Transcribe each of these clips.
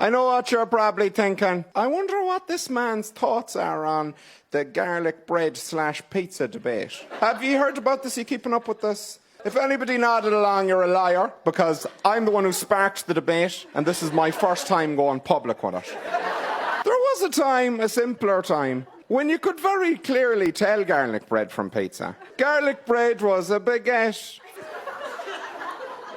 I know what you're probably thinking. I wonder what this man's thoughts are on the garlic bread / pizza debate. Have you heard about this? Are you keeping up with this? If anybody nodded along, you're a liar, because I'm the one who sparked the debate, and this is my first time going public with it. There was a time, a simpler time, when you could very clearly tell garlic bread from pizza. Garlic bread was a baguette,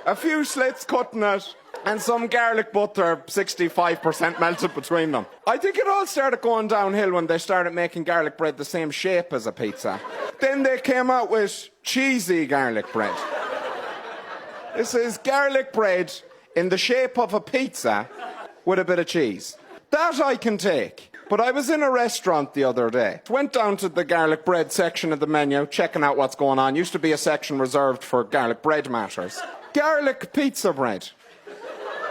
a few slits cut in it, and some garlic butter 65% melted between them. I think it all started going downhill when they started making garlic bread the same shape as a pizza. Then they came out with cheesy garlic bread. This is garlic bread in the shape of a pizza with a bit of cheese. That I can take. But I was in a restaurant the other day. Went down to the garlic bread section of the menu, checking out what's going on. Used to be a section reserved for garlic bread matters. Garlic pizza bread.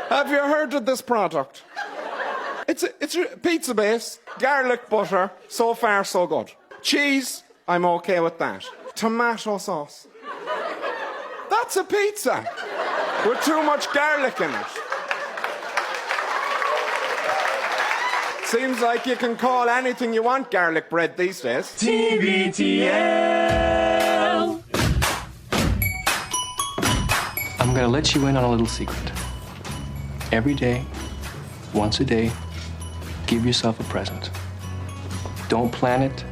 Have you heard of this product? It's a pizza base, garlic butter, so far so good. Cheese, I'm okay with that. Tomato sauce. That's a pizza with too much garlic in it. Seems like you can call anything you want garlic bread these days. TBTL. I'm gonna let you in on a little secret. Every day, once a day, give yourself a present. Don't plan it,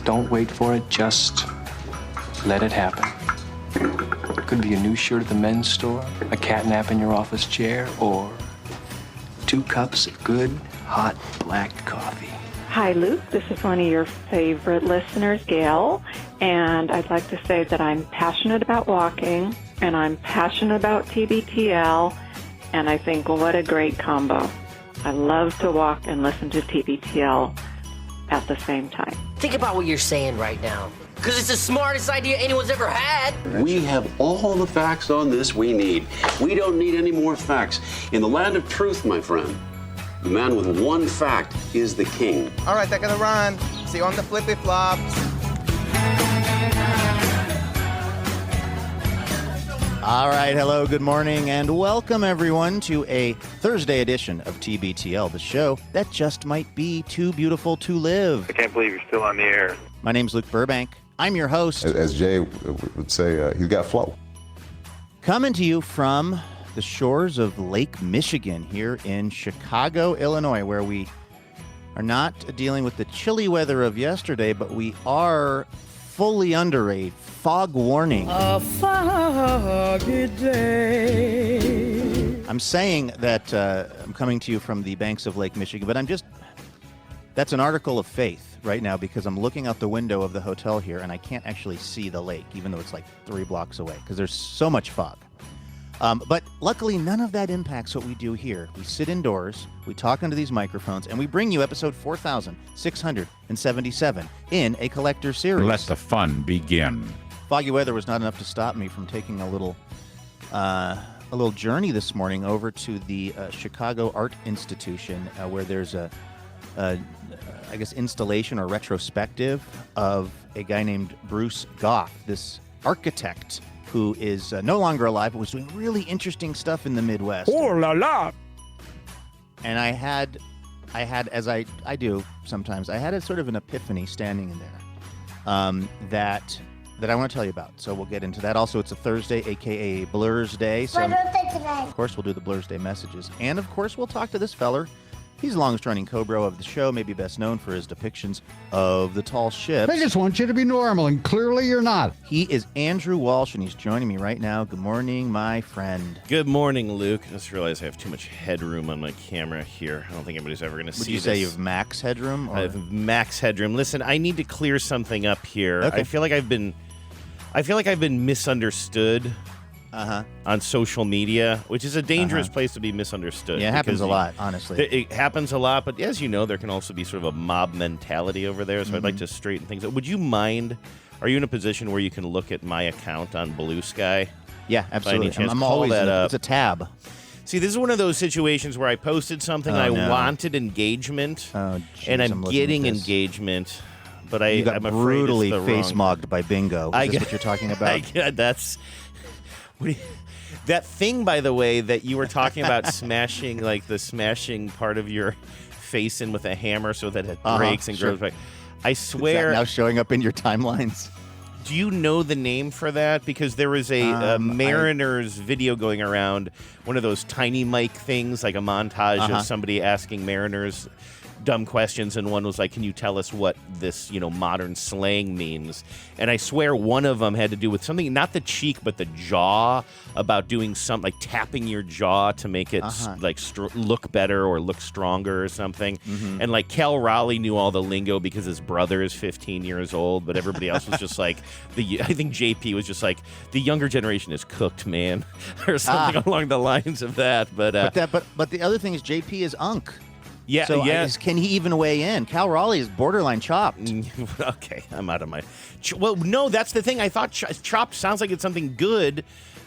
don't wait for it, just let it happen. It could be a new shirt at the men's store, a cat nap in your office chair, or 2 cups of good, hot black coffee. Hi, Luke. This is one of your favorite listeners, Gail, and I'd like to say that I'm passionate about walking, and I'm passionate about TBTL, and I think what a great combo. I love to walk and listen to TBTL at the same time. Think about what you're saying right now, because it's the smartest idea anyone's ever had. We have all the facts on this we need. We don't need any more facts. In the land of truth, my friend, the man with one fact is the king. All right, they're gonna run. See you on the flippy flops. All right, hello, good morning, and welcome everyone to a Thursday edition of TBTL, the show that just might be too beautiful to live. I can't believe you're still on the air. My name's Luke Burbank. I'm your host. As Jay would say, he's got flow. Coming to you from the shores of Lake Michigan here in Chicago, Illinois, where we are not dealing with the chilly weather of yesterday, but we are fully under a fog warning. A foggy day. I'm saying that I'm coming to you from the banks of Lake Michigan, but that's an article of faith right now because I'm looking out the window of the hotel here and I can't actually see the lake, even though it's like 3 blocks away because there's so much fog. But luckily, none of that impacts what we do here. We sit indoors, we talk into these microphones, and we bring you episode 4,677 in a collector series. Let the fun begin. Foggy weather was not enough to stop me from taking a little journey this morning over to the Chicago Art Institution, where there's a installation or retrospective of a guy named Bruce Goff, this architect who is no longer alive, but was doing really interesting stuff in the Midwest. Oh la la! And I had, as I do sometimes, I had a sort of an epiphany standing in there that I want to tell you about. So we'll get into that. Also, it's a Thursday, a.k.a. Blursday. So, my birthday today. Of course, we'll do the Blursday messages. And, of course, we'll talk to this feller. He's the longest-running Cobra of the show, maybe best known for his depictions of the tall ships. They just want you to be normal, and clearly you're not. He is Andrew Walsh, and he's joining me right now. Good morning, my friend. Good morning, Luke. I just realized I have too much headroom on my camera here. I don't think anybody's ever going to see this. Would you say you have max headroom? Or? I have max headroom. Listen, I need to clear something up here. Okay. I feel like I've been misunderstood on social media, which is a dangerous place to be misunderstood. Yeah, it happens a lot, honestly. It happens a lot, but as you know, there can also be sort of a mob mentality over there, so I'd like to straighten things up. Would you mind, are you in a position where you can look at my account on Bluesky? Yeah, absolutely. I'm always that up. It's a tab. See, this is one of those situations where I posted something, wanted engagement, and I'm getting engagement, but you got I'm brutally afraid it's the face-mogged by bingo. Is this what you're talking about? That's... That thing, by the way, that you were talking about smashing, like the smashing part of your face in with a hammer so that it breaks and grows back. I swear. Is that now showing up in your timelines? Do you know the name for that? Because there was a Mariners video going around, one of those tiny mic things, like a montage of somebody asking Mariners dumb questions, and one was like, can you tell us what this, modern slang means? And I swear one of them had to do with something, not the cheek, but the jaw, about doing something, like tapping your jaw to make it look better or look stronger or something. And like Cal Raleigh knew all the lingo because his brother is 15 years old, but everybody else was just like, I think JP was just like, the younger generation is cooked, man, or something along the lines of that. But the other thing is JP is Unc. Yeah, so yeah. Can he even weigh in? Cal Raleigh is borderline chopped. Okay, I'm out of my... Well, no, that's the thing. I thought chopped sounds like it's something good,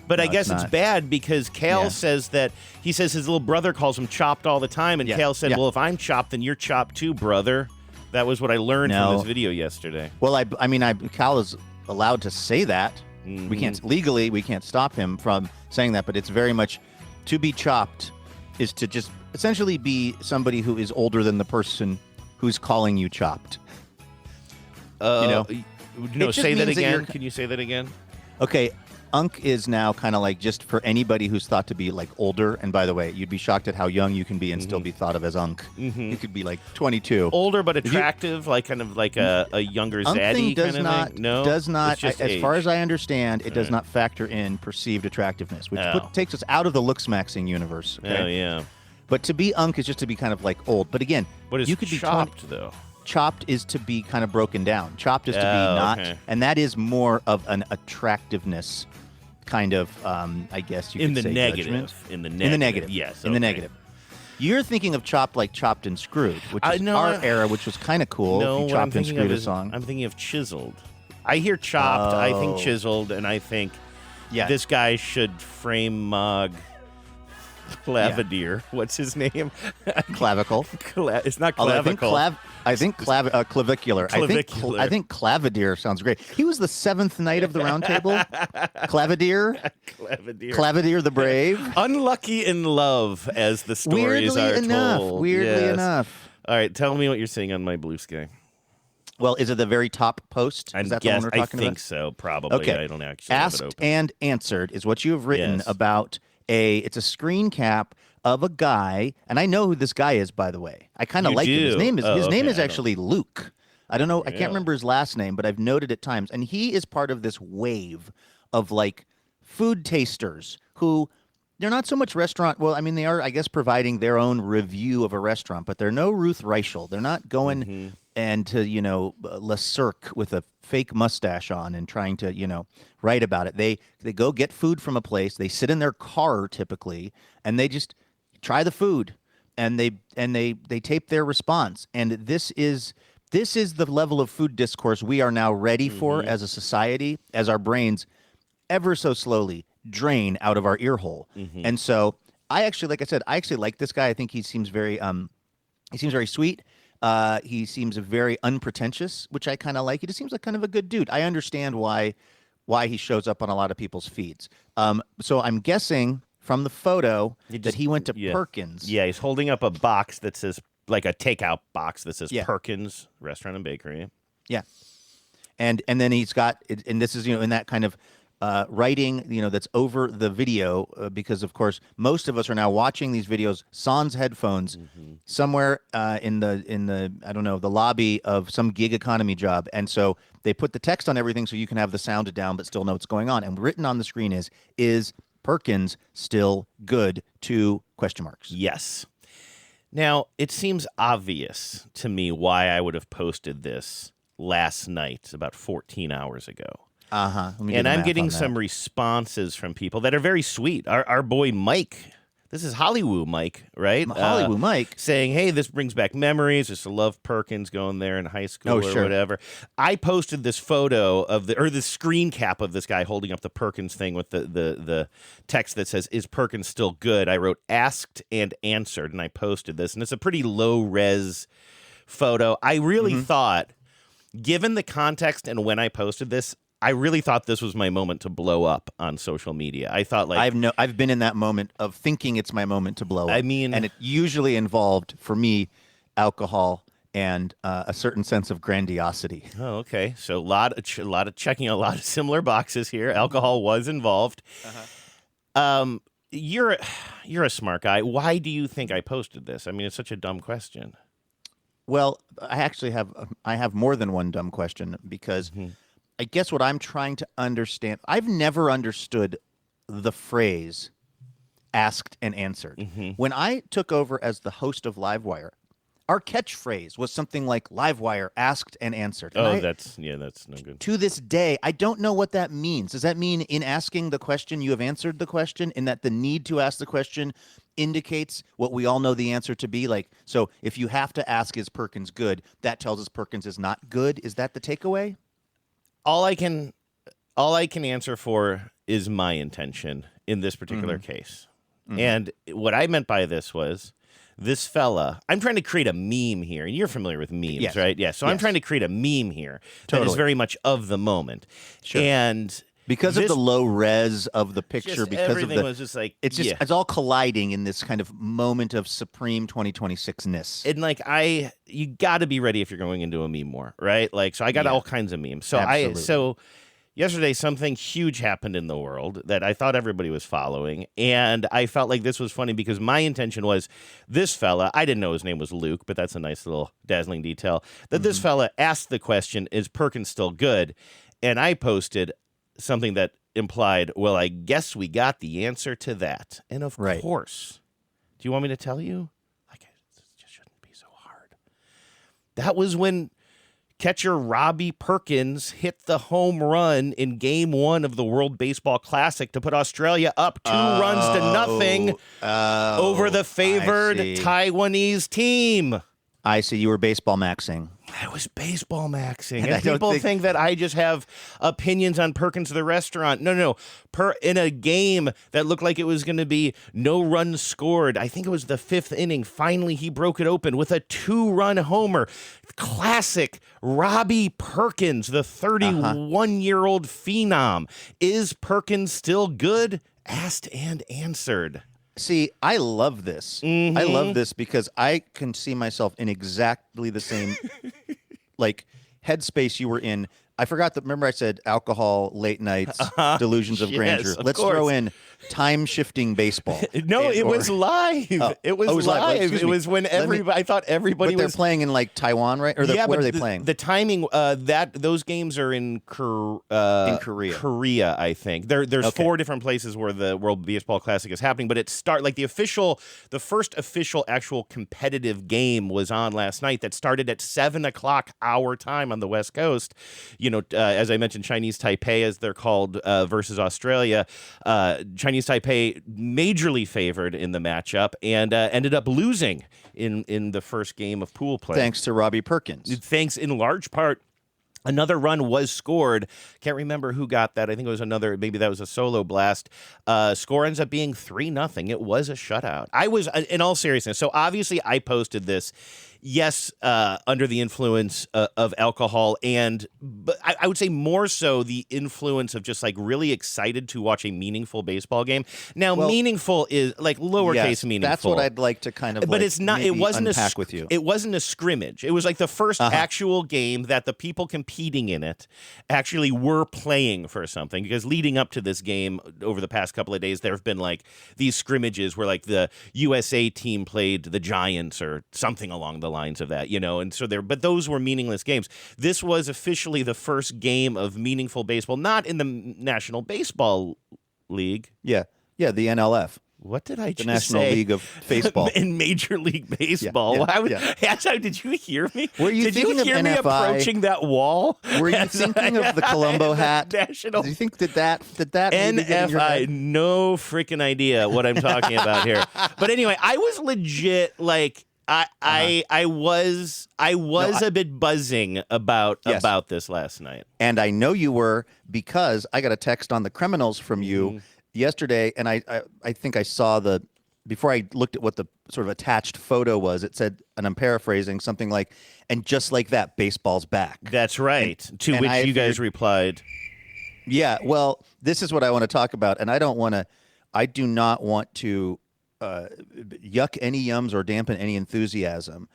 but I guess it's bad because Cal says that... He says his little brother calls him chopped all the time, and Cal said, well, if I'm chopped, then you're chopped too, brother. That was what I learned from this video yesterday. Well, Cal is allowed to say that. We can't... Legally, we can't stop him from saying that, but it's very much... To be chopped is to just... essentially be somebody who is older than the person who's calling you chopped. No, say that again. Can you say that again? Okay, Unc is now kind of like just for anybody who's thought to be like older. And by the way, you'd be shocked at how young you can be and still be thought of as Unc. You could be like 22. Older but attractive, kind of like a younger zaddy kind of thing? No? Does not, as age. far as I understand, it does not factor in perceived attractiveness, which takes us out of the looks-maxing universe. Okay? Oh, yeah. But to be Unc is just to be kind of like old. But again, what is you could chopped, be though? Chopped is to be kind of broken down. Chopped is to be not. Okay. And that is more of an attractiveness kind of, I guess you could say, judgment. In the negative. Yes. In the negative. You're thinking of chopped like Chopped and Screwed, which is our era, which was kind of cool. No, if you Chopped and Screwed a song. I'm thinking of Chiseled. I hear Chopped, I think Chiseled, and I think this guy should frame Mog Clavidir. What's his name? Clavicle. It's not clavicle. I think clavicular. I think Clavidir sounds great. He was the seventh knight of the Round Table. Clavidir. Clavidir the Brave. Unlucky in love, as the stories are told. Weirdly enough. All right, tell me what you're seeing on my Bluesky. Well, is it the very top post? Is that the one we're talking about? I think so, probably. Okay. I don't actually have it Asked open. and Answered is what you have written about it's a screen cap of a guy, and I know who this guy is, by the way. I kind of like him. His name is actually Luke. I don't know. I can't remember his last name, but I've noted at times. And he is part of this wave of like food tasters who they're not so much restaurant. Well, I mean, they are, I guess, providing their own review of a restaurant, but they're no Ruth Reichel. They're not going and to, Le Cirque with a fake mustache on and trying to, write about it. They go get food from a place. They sit in their car typically, and they just try the food, and they tape their response. And this is the level of food discourse we are now ready for as a society, as our brains ever so slowly drain out of our ear hole. And so I actually, like I said, like this guy. I think he seems very sweet. He seems very unpretentious, which I kind of like. He just seems like kind of a good dude. I understand why he shows up on a lot of people's feeds. So I'm guessing from the photo that he went to Perkins. Yeah, he's holding up a box that says, like a takeout box that says Perkins Restaurant and Bakery. Yeah. And then he's got, and this is, in that kind of writing, that's over the video, because of course most of us are now watching these videos sans headphones somewhere in the I don't know, the lobby of some gig economy job, and so they put the text on everything so you can have the sound down but still know what's going on. And written on the screen is Perkins still good? 2 question marks. Yes. Now it seems obvious to me why I would have posted this last night, about 14 hours ago. And I'm getting some responses from people that are very sweet. Our boy Mike, this is Hollywood Mike, right? Hollywood Mike. Saying, hey, this brings back memories. Just love Perkins going there in high school or whatever. I posted this photo of the screen cap of this guy holding up the Perkins thing with the text that says, is Perkins still good? I wrote asked and answered, and I posted this. And it's a pretty low-res photo. I really thought, given the context and when I posted this, I really thought this was my moment to blow up on social media. I thought like I've been in that moment of thinking it's my moment to blow up. I mean, and it usually involved for me alcohol and a certain sense of grandiosity. Oh, okay. So a lot of checking a lot of similar boxes here. Alcohol was involved. You're a smart guy. Why do you think I posted this? I mean, it's such a dumb question. Well, I actually have more than one dumb question because I guess what I'm trying to understand, I've never understood the phrase asked and answered. When I took over as the host of Livewire, our catchphrase was something like Livewire asked and answered. And that's no good. To this day, I don't know what that means. Does that mean in asking the question, you have answered the question, in that the need to ask the question indicates what we all know the answer to be? Like, so if you have to ask, is Perkins good? That tells us Perkins is not good. Is that the takeaway? All I can answer for is my intention in this particular case. And what I meant by this was this fella, I'm trying to create a meme here, and you're familiar with memes, right? Yeah. So I'm trying to create a meme here that is very much of the moment. Sure. And because of the low res of the picture, because everything of the, was just like it's all colliding in this kind of moment of supreme 2026-ness. And like you got to be ready if you're going into a meme war, right? Like, so I got all kinds of memes. So Absolutely. Yesterday, something huge happened in the world that I thought everybody was following, and I felt like this was funny because my intention was this fella, I didn't know his name was Luke, but that's a nice little dazzling detail, that this fella asked the question, is Perkins still good? And I posted something that implied, well, I guess we got the answer to that. And of course, do you want me to tell you? Like, it just shouldn't be so hard. That was when catcher Robbie Perkins hit the home run in Game 1 of the World Baseball Classic to put Australia up 2 runs to nothing over the favored Taiwanese team. I see. You were baseball maxing. I was baseball maxing. And people think that I just have opinions on Perkins the restaurant. No. In a game that looked like it was going to be no runs scored, I think it was the 5th inning, finally he broke it open with a 2-run homer. Classic Robbie Perkins, the 31-year-old phenom. Is Perkins still good? Asked and answered. See, I love this. I love this because I can see myself in exactly the same like headspace you were in. I forgot that. Remember, I said alcohol, late nights, delusions of grandeur. Let's throw in time-shifting baseball. No, it was live. It was live. It was when everybody. I thought everybody but was. They're playing in like Taiwan, right? Or where are they playing? The timing. Those games are in Korea. Korea, I think. There's 4 different places where the World Baseball Classic is happening, but the first official actual competitive game was on last night. That started at 7:00 our time on the West Coast. You know, as I mentioned, Chinese Taipei, as they're called, versus Australia. Chinese Taipei majorly favored in the matchup and ended up losing in the first game of pool play. Thanks to Robbie Perkins. Thanks in large part. Another run was scored. Can't remember who got that. I think it was maybe that was a solo blast. Score ends up being 3-0. It was a shutout. I was, in all seriousness, so obviously I posted this. Yes, under the influence of alcohol, but I would say more so the influence of just like really excited to watch a meaningful baseball game. Now, meaningful is like lowercase meaningful. That's what I'd like to kind of. But it's not. It wasn't unpack with you. It wasn't a scrimmage. It was like the first actual game that the people competing in it actually were playing for something. Because leading up to this game over the past couple of days, there have been like these scrimmages where like the USA team played the Giants or something along the lines of that, you know, and so but those were meaningless games. This was officially the first game of meaningful baseball, not in the National Baseball League. Yeah, the NLF. What did I just say? The National League of Baseball. In Major League Baseball. Did you hear me? Were you thinking Did you hear of me NFI? approaching that wall? Were you thinking of the Colombo hat? National. Do you think that NFI? No freaking idea what I'm talking about here. But anyway, I was legit like. I was a bit buzzing about this last night. And I know you were because I got a text on the criminals from you yesterday, and I think I saw before I looked at what the sort of attached photo was, it said, and I'm paraphrasing, something like, and just like that, baseball's back. That's right. To which you guys replied, Yeah, well, this is what I want to talk about, and I do not want to yuck any yums or dampen any enthusiasm.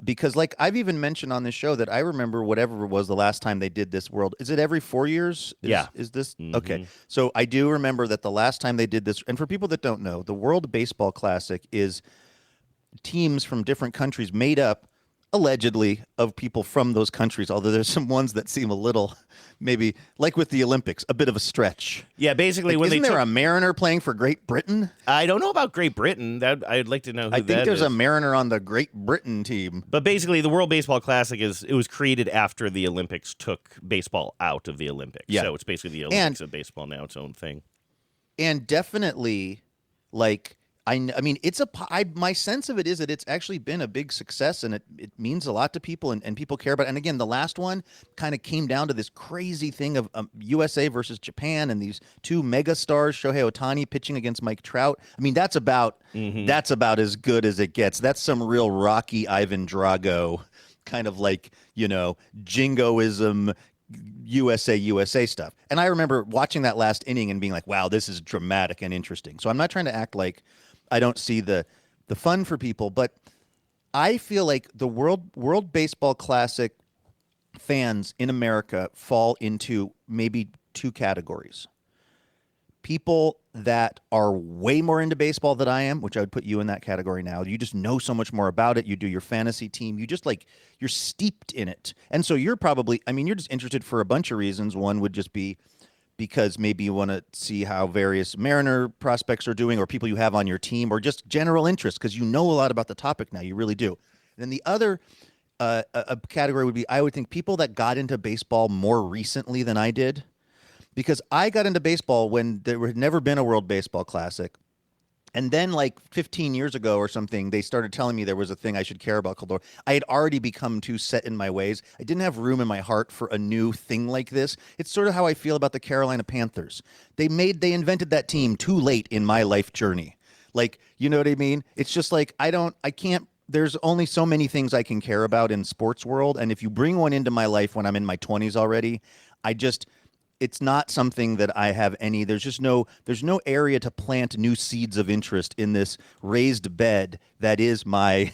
Because like I've even mentioned on this show that I remember whatever it was the last time they did this world. Is it every 4 years? Is this? Okay. So I do remember that the last time they did this, and for people that don't know, the World Baseball Classic is teams from different countries made up allegedly of people from those countries, although there's some ones that seem a little, maybe like with the Olympics, a bit of a stretch. Yeah, basically, like, isn't there a Mariner playing for Great Britain? I don't know about Great Britain. I'd like to know who that is. I think there's a Mariner on the Great Britain team. But basically, the World Baseball Classic it was created after the Olympics took baseball out of the Olympics. Yeah. So it's basically the Olympics of baseball now, its own thing. And definitely, like, I mean, my sense of it is that it's actually been a big success, and it means a lot to people, and people care about it. And again, the last one kind of came down to this crazy thing of USA versus Japan, and these two mega stars, Shohei Ohtani pitching against Mike Trout. I mean, that's about as good as it gets. That's some real Rocky Ivan Drago kind of like, jingoism, USA stuff. And I remember watching that last inning and being like, wow, this is dramatic and interesting. So I'm not trying to act like I don't see the fun for people, but I feel like the World Baseball Classic fans in America fall into maybe two categories. People that are way more into baseball than I am, which I would put you in that category now. You just know so much more about it. You do your fantasy team. You just you're steeped in it. And so you're probably, you're just interested for a bunch of reasons. One would just be because maybe you want to see how various Mariner prospects are doing, or people you have on your team, or just general interest because you know a lot about the topic now. You really do. And then the other a category would be, I would think, people that got into baseball more recently than I did, because I got into baseball when there had never been a World Baseball Classic. And then like 15 years ago or something, they started telling me there was a thing I should care about called. I had already become too set in my ways. I didn't have room in my heart for a new thing like this. It's sort of how I feel about the Carolina Panthers. They invented that team too late in my life journey. Like, you know what I mean? It's just like, there's only so many things I can care about in sports world. And if you bring one into my life when I'm in my 20s already, it's not something that I have any. There's no area to plant new seeds of interest in this raised bed that is my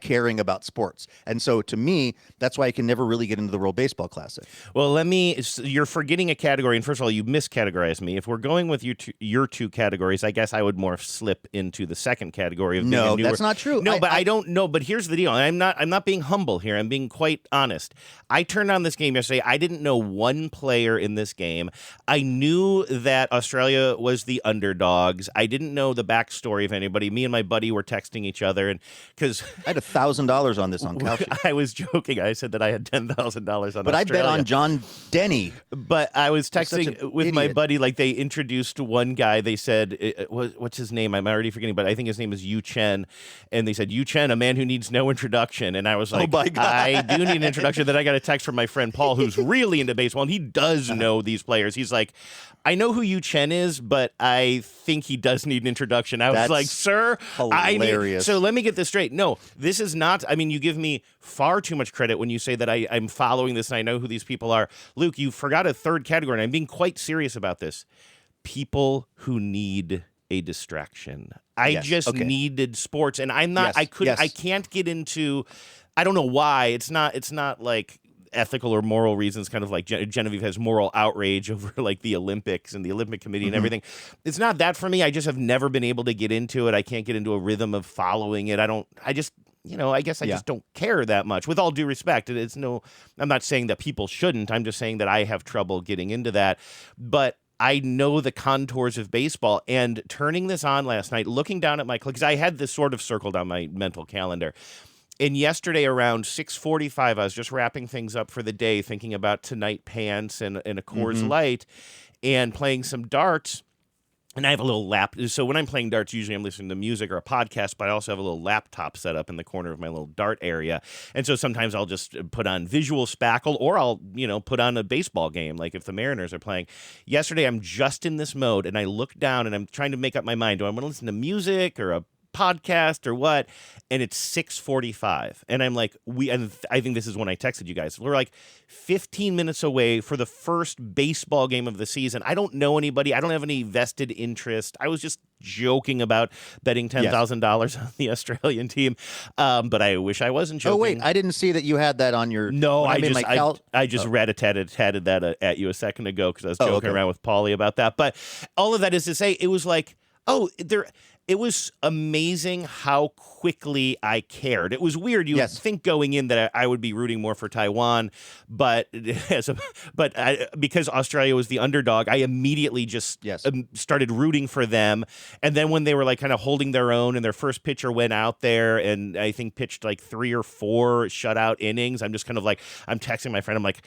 caring about sports. And so to me, that's why I can never really get into the World Baseball Classic. Well, you're forgetting a category, and first of all, you miscategorized me. If we're going with your two categories, I guess I would more slip into the second category of being a newer. That's not true. No, I don't know. But here's the deal. I'm not being humble here. I'm being quite honest. I turned on this game yesterday. I didn't know one player in this game. I knew that Australia was the underdogs. I didn't know the backstory of anybody. Me and my buddy were texting each other, and because I had $1,000 on this on Kalshi. I was joking. I said that I had $10,000 on Australia. But I bet on John Denny. But I was texting with my buddy, like they introduced one guy. They said, what's his name? I'm already forgetting, but I think his name is Yu Chen. And they said, Yu Chen, a man who needs no introduction. And I was like, oh my God. I do need an introduction. Then I got a text from my friend Paul, who's really into baseball, and he does know these players. He's like, I know who Yu Chen is, but I think he does need an introduction. I was like, sir, hilarious. So let me get this straight. No, this is not, you give me far too much credit when you say that I'm following this and I know who these people are. Luke, you forgot a third category, and I'm being quite serious about this. People who need a distraction. I needed sports, and I'm not, I can't get into, I don't know why. It's not like ethical or moral reasons, kind of like Genevieve has moral outrage over like the Olympics and the Olympic Committee and everything. It's not that for me. I just have never been able to get into it. I can't get into a rhythm of following it. I just don't care that much. With all due respect, I'm not saying that people shouldn't. I'm just saying that I have trouble getting into that. But I know the contours of baseball, and turning this on last night, looking down at my clock, because I had this sort of circled on my mental calendar. And yesterday around 6:45, I was just wrapping things up for the day, thinking about tonight pants and a Coors Light, and playing some darts. And I have a little so when I'm playing darts, usually I'm listening to music or a podcast, but I also have a little laptop set up in the corner of my little dart area. And so sometimes I'll just put on visual spackle, or I'll, put on a baseball game, like if the Mariners are playing. Yesterday, I'm just in this mode, and I look down and I'm trying to make up my mind. Do I want to listen to music or a podcast or what? And it's 6:45, and I'm like, and I think this is when I texted you guys. We're like 15 minutes away for the first baseball game of the season. I don't know anybody. I don't have any vested interest. I was just joking about betting $10,000 on the Australian team, but I wish I wasn't joking. Oh wait, I didn't see that you had that on your. No, I I just rat-a-tatted that at you a second ago because I was joking around with Paulie about that. But all of that is to say, it was like, it was amazing how quickly I cared. It was weird. You would think going in that I would be rooting more for Taiwan, but because Australia was the underdog, I immediately just started rooting for them. And then when they were like kind of holding their own and their first pitcher went out there and I think pitched like 3 or 4 shutout innings, I'm just kind of like, I'm texting my friend. I'm like,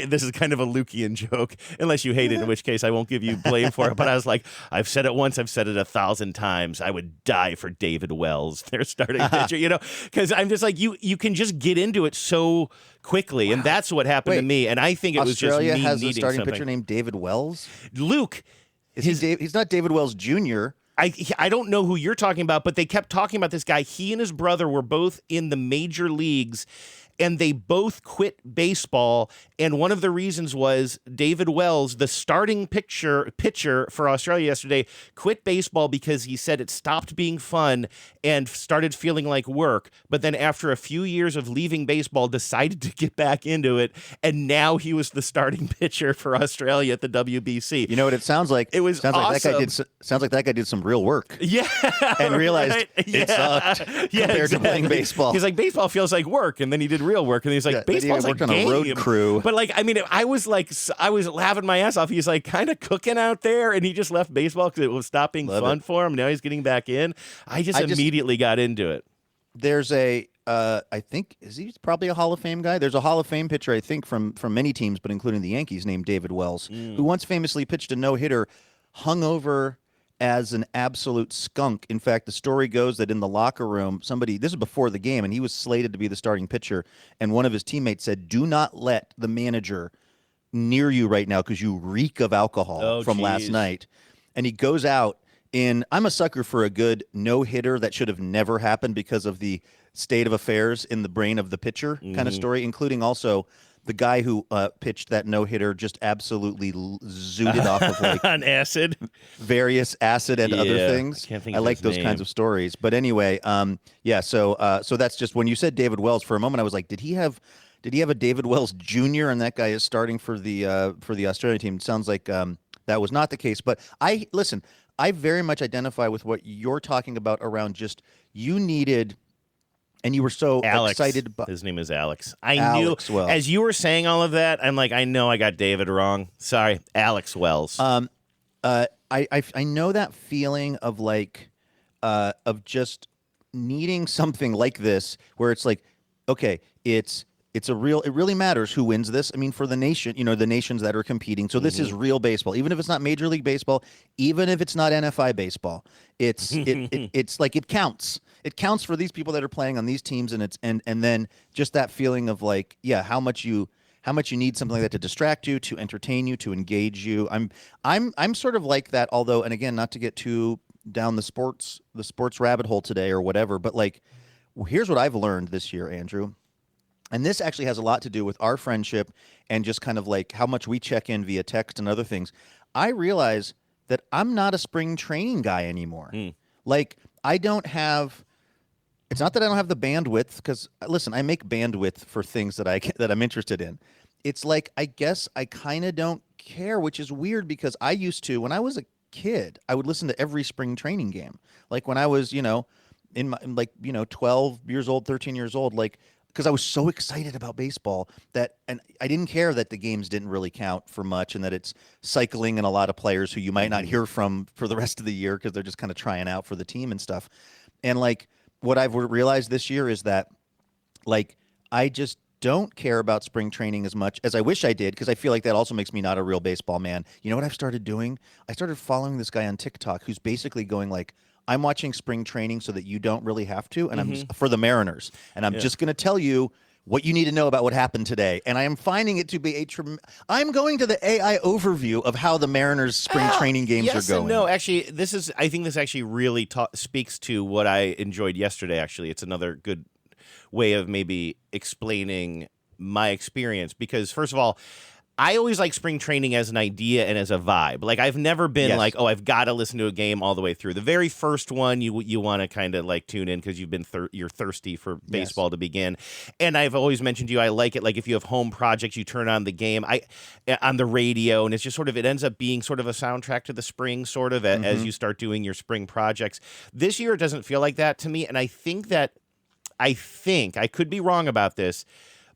this is kind of a Lukian joke, unless you hate it, in which case I won't give you blame for it. But I was like, I've said it once, I've said it 1,000 times. I would die for David Wells, their starting pitcher, because I'm just like, you can just get into it so quickly. And that's what happened to me. And I think it was just Australia me has a needing starting something. pitcher named David Wells. Luke. He's not David Wells Jr. I don't know who you're talking about, but they kept talking about this guy. He and his brother were both in the major leagues, and they both quit baseball. And one of the reasons was David Wells, the starting pitcher for Australia yesterday, quit baseball because he said it stopped being fun and started feeling like work. But then after a few years of leaving baseball, decided to get back into it. And now he was the starting pitcher for Australia at the WBC. You know what it sounds like? It was awesome. Sounds like that guy did some real work. Yeah. And realized it sucked compared to playing baseball. He's like, baseball feels like work. And then he did real work, and he's like, baseball's like on game. A road crew. But like, I mean, I was laughing my ass off. He's like kind of cooking out there, and he just left baseball because it was stopped being fun for him. Now he's getting back in. I just immediately got into it. There's I think, is he probably a Hall of Fame guy? There's a Hall of Fame pitcher, I think, from many teams, but including the Yankees, named David Wells, who once famously pitched a no-hitter, hungover as an absolute skunk. In fact, the story goes that in the locker room, this is before the game, and he was slated to be the starting pitcher, and one of his teammates said, "Do not let the manager near you right now because you reek of alcohol from last night." And he goes out I'm a sucker for a good no-hitter that should have never happened because of the state of affairs in the brain of the pitcher kind of story, including also the guy who pitched that no-hitter just absolutely zooted off of like on acid, various acid and other things. I like those kinds of stories. But anyway, so that's just, when you said David Wells, for a moment I was like, did he have a David Wells Jr. and that guy is starting for the Australian team? It sounds like that was not the case. But I very much identify with what you're talking about around just you needed. And you were so excited. His name is Alex. I knew, as you were saying all of that, I'm like, I know I got David wrong. Sorry, Alex Wells. I know that feeling of like, of just needing something like this, where it's like, okay, it really matters who wins this. I mean, for the nation, the nations that are competing. So this is real baseball, even if it's not Major League Baseball, even if it's not NFI baseball. It's like it counts. It counts for these people that are playing on these teams, and then just that feeling of like, how much you need something like that to distract you, to entertain you, to engage you. I'm sort of like that. Although, and again, not to get too down the sports rabbit hole today or whatever, but like, here's what I've learned this year, Andrew. And this actually has a lot to do with our friendship and just kind of like how much we check in via text and other things. I realize that I'm not a spring training guy anymore. Like, it's not that I don't have the bandwidth, because listen, I make bandwidth for things that I'm interested in. It's like, I guess I kind of don't care, which is weird, because I used to, when I was a kid, I would listen to every spring training game. Like when I was, in my, 12 years old, 13 years old, like, because I was so excited about baseball and I didn't care that the games didn't really count for much, and that it's cycling and a lot of players who you might not hear from for the rest of the year because they're just kind of trying out for the team and stuff. And like, what I've realized this year is that, like, I just don't care about spring training as much as I wish I did, because I feel like that also makes me not a real baseball man. You know what I've started doing? I started following this guy on TikTok who's basically going like, I'm watching spring training so that you don't really have to, and I'm for the Mariners, and I'm just going to tell you what you need to know about what happened today. And I am finding it to be I'm going to the AI overview of how the Mariners spring training games yes are going. And no, actually, I think this actually really speaks to what I enjoyed yesterday, actually. It's another good way of maybe explaining my experience because, first of all, I always like spring training as an idea and as a vibe. Like, I've never been like, oh, I've got to listen to a game all the way through. The very first one, you want to kind of like tune in because you've been you're thirsty for baseball to begin. And I've always mentioned to you, I like it. Like, if you have home projects, you turn on the game on the radio, and it's just sort of, it ends up being sort of a soundtrack to the spring, sort of, as you start doing your spring projects. This year, it doesn't feel like that to me, and I think I could be wrong about this,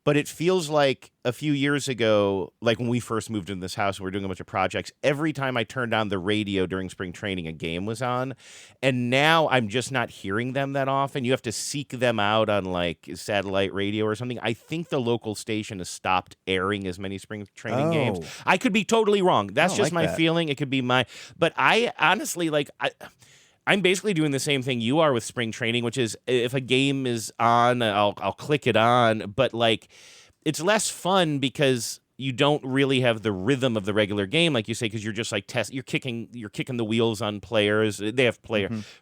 but it feels like a few years ago, like when we first moved into this house and we were doing a bunch of projects, every time I turned on the radio during spring training, a game was on. And now I'm just not hearing them that often. You have to seek them out on like satellite radio or something. I think the local station has stopped airing as many spring training games. I could be totally wrong. That's just my feeling. It could be but I honestly, I'm basically doing the same thing you are with spring training, which is if a game is on, I'll click it on. But like, it's less fun because you don't really have the rhythm of the regular game, like you say, because you're just like you're kicking the wheels on players. They have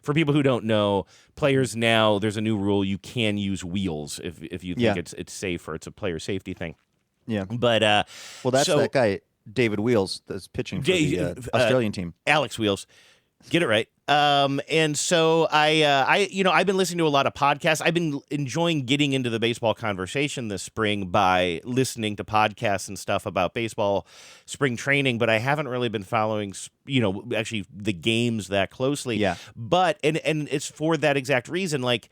for people who don't know, players now, there's a new rule: you can use wheels if you think it's safer. It's a player safety thing. Yeah, but well, that's that guy David Wheels that's pitching for the Australian team. Alex Wheels. Get it right. And so I've been listening to a lot of podcasts. I've been enjoying getting into the baseball conversation this spring by listening to podcasts and stuff about baseball spring training, but I haven't really been following, actually the games that closely. Yeah. But, and it's for that exact reason. Like,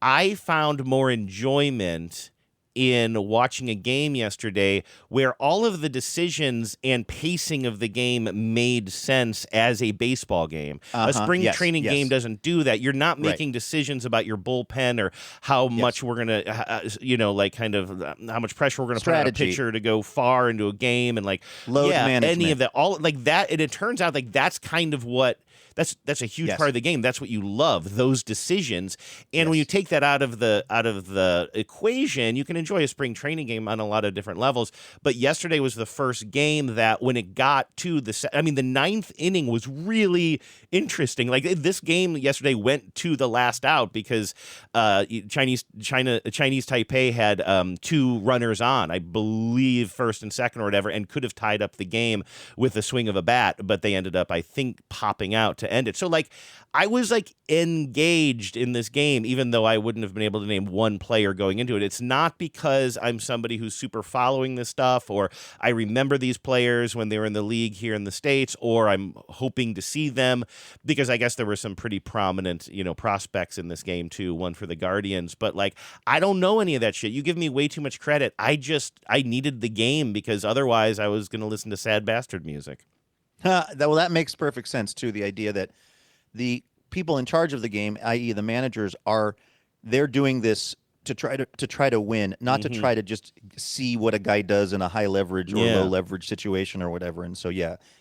I found more enjoyment in watching a game yesterday where all of the decisions and pacing of the game made sense as a baseball game. A spring training game doesn't do that. You're not making decisions about your bullpen or how much we're going to, how much pressure we're going to put on a pitcher to go far into a game and like load management. Any of that, all like that. And it turns out like that's kind of what that's a huge part of the game. That's what you love, those decisions. And when you take that out of the equation, you can enjoy a spring training game on a lot of different levels. But yesterday was the first game that when it got to the ninth inning was really interesting. Like, this game yesterday went to the last out because Chinese Taipei had 2 runners on, I believe first and second or whatever, and could have tied up the game with a swing of a bat, but they ended up, I think, popping out to end it. So like, I was like engaged in this game, even though I wouldn't have been able to name one player going into it. It's not because I'm somebody who's super following this stuff, or I remember these players when they were in the league here in the States, or I'm hoping to see them, because I guess there were some pretty prominent, prospects in this game too, one for the Guardians. But like, I don't know any of that shit. You give me way too much credit. I needed the game because otherwise I was going to listen to sad bastard music. Well, that makes perfect sense too. The idea that the people in charge of the game, i.e., the managers, they're doing this to try to win, not to try to just see what a guy does in a high leverage or low leverage situation or whatever. And so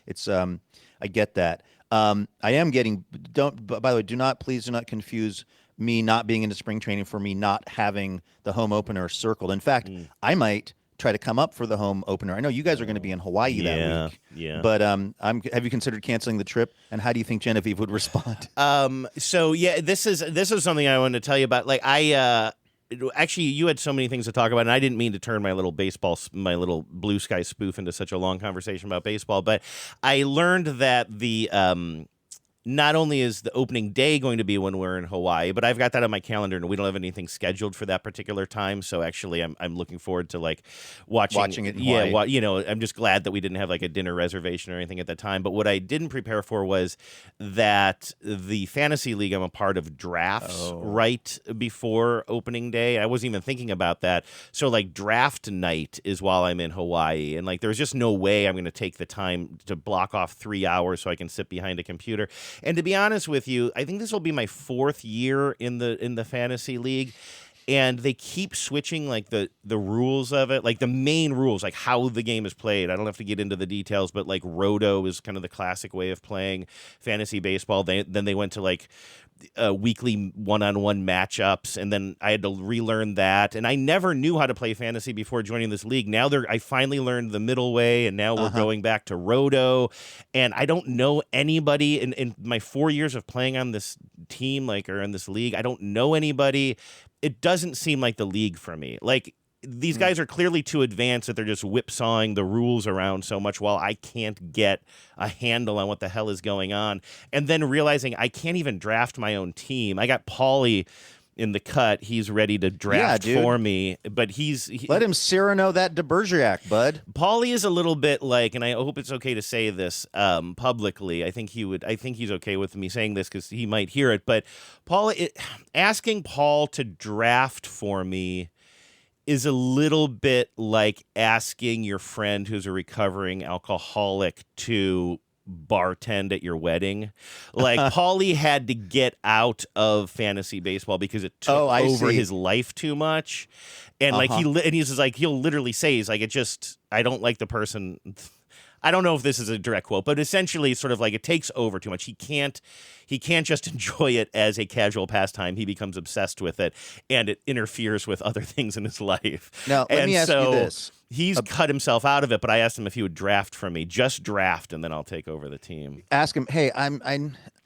it's I get that. I am getting by the way, please do not confuse me not being into spring training for me not having the home opener circled. In fact, I might try to come up for the home opener. I know you guys are going to be in Hawaii that week. Yeah. But have you considered canceling the trip? And how do you think Genevieve would respond? So yeah, this is something I wanted to tell you about. Like, actually, you had so many things to talk about, and I didn't mean to turn my little Bluesky spoof into such a long conversation about baseball. But I learned that not only is the opening day going to be when we're in Hawaii, but I've got that on my calendar, and we don't have anything scheduled for that particular time. So actually, I'm looking forward to like watching it in Hawaii. Yeah, I'm just glad that we didn't have like a dinner reservation or anything at that time. But what I didn't prepare for was that the fantasy league I'm a part of drafts right before opening day. I wasn't even thinking about that. So like, draft night is while I'm in Hawaii, and like, there's just no way I'm going to take the time to block off 3 hours so I can sit behind a computer. And to be honest with you, I think this will be my 4th year in the fantasy league. and they keep switching like the rules of it, like the main rules, like how the game is played. I don't have to get into the details, but like roto is kind of the classic way of playing fantasy baseball. Then they went to like weekly one-on-one matchups, and then I had to relearn that. And I never knew how to play fantasy before joining this league. Now I finally learned the middle way, and now we're going back to roto. And I don't know anybody in my 4 years of playing on this team, like, or in this league. I don't know anybody. It doesn't seem like the league for me. Like, these guys are clearly too advanced that they're just whipsawing the rules around so much while I can't get a handle on what the hell is going on. And then realizing I can't even draft my own team. I got Paulie in the cut. He's ready to draft for me, but let him Cyrano that de Bergerac, bud. Paulie is a little bit like, and I hope it's okay to say this publicly. I think he's okay with me saying this because he might hear it. But asking Paul to draft for me is a little bit like asking your friend who's a recovering alcoholic to bartend at your wedding. Like, Paulie had to get out of fantasy baseball because it took over his life too much. And like he's like, he'll literally say, he's like, I don't like the person. I don't know if this is a direct quote, but essentially sort of like it takes over too much. He can't just enjoy it as a casual pastime. He becomes obsessed with it, and it interferes with other things in his life. Now, let me ask you this. He's cut himself out of it, but I asked him if he would draft for me. Just draft, and then I'll take over the team. Ask him, hey, I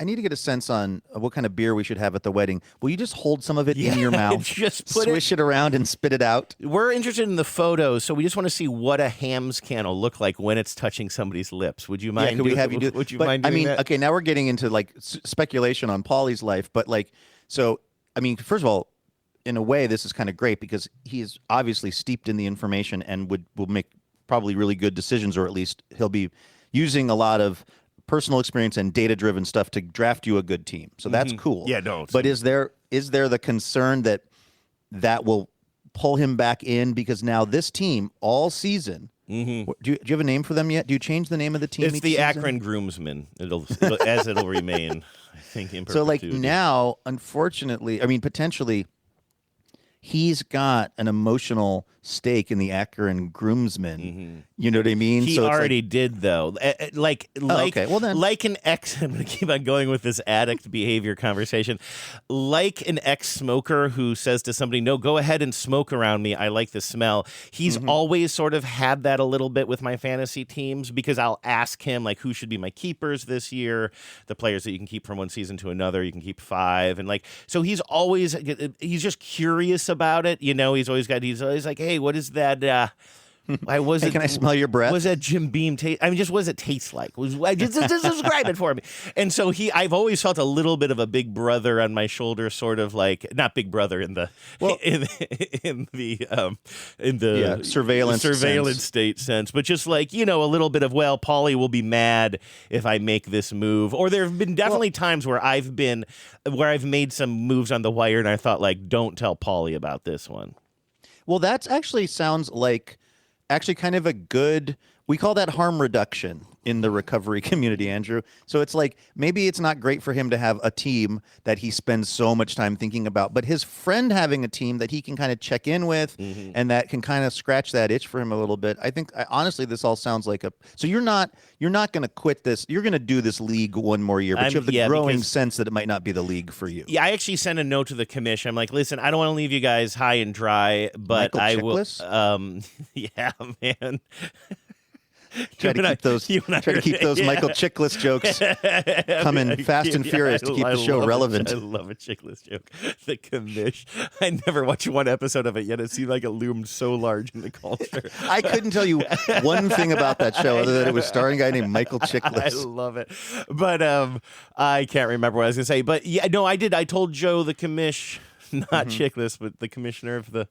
need to get a sense on what kind of beer we should have at the wedding. Will you just hold some of it in your mouth, just swish it around, and spit it out? We're interested in the photos, so we just want to see what a Hamm's can will look like when it's touching somebody's lips. Would you mind? Yeah, could we have you do? Would you mind doing that? Okay, now we're getting into like speculation on Paulie's life, but like, so I mean, first of all, in a way, this is kind of great because he is obviously steeped in the information and will make probably really good decisions, or at least he'll be using a lot of personal experience and data-driven stuff to draft you a good team. So that's cool. Yeah, no. But is there the concern that will pull him back in because now this team all season? Do you have a name for them yet? Do you change the name of the team? It's the season? Akron Groomsmen. It'll remain. I think in perpetuity. So like now, unfortunately, I mean potentially, he's got an emotional stake in the Akron Groomsmen. You know what I mean? He already did, though. Okay. Well, then. Like an ex, I'm going to keep on going with this addict behavior conversation. Like an ex-smoker who says to somebody, no, go ahead and smoke around me. I like the smell. He's always sort of had that a little bit with my fantasy teams because I'll ask him, like, who should be my keepers this year? The players that you can keep from one season to another. You can keep 5. And, like, so he's just curious about it. You know, he's always like, hey, what is that? Can I smell your breath? Was that Jim Beam taste? I mean, just what does it taste like? Just describe it for me. And so I've always felt a little bit of a big brother on my shoulder, sort of like not big brother in the surveillance state sense, but just like, you know, a little bit of, well, Paulie will be mad if I make this move. Or there have been definitely times where I've made some moves on the wire and I thought, like, don't tell Paulie about this one. Well, that actually sounds like kind of a good, we call that harm reduction in the recovery community, Andrew. So it's like, maybe it's not great for him to have a team that he spends so much time thinking about, but his friend having a team that he can kind of check in with and that can kind of scratch that itch for him a little bit. I think, honestly, this all sounds like so you're not going to quit this. You're going to do this league one more year, but you have the growing sense that it might not be the league for you. Yeah, I actually sent a note to the commission. I'm like, listen, I don't want to leave you guys high and dry, but Michael I Chiklis? will. Yeah, man. Try to keep those Michael Chiklis jokes coming fast and furious to keep the show relevant. I love a Chiklis joke. The commish. I never watched one episode of it yet. It seemed like it loomed so large in the culture. I couldn't tell you one thing about that show other than it was starring a guy named Michael Chiklis. I love it. But I can't remember what I was going to say. But yeah, no, I did. I told Joe the commish. Not Chiklis, but the commissioner of the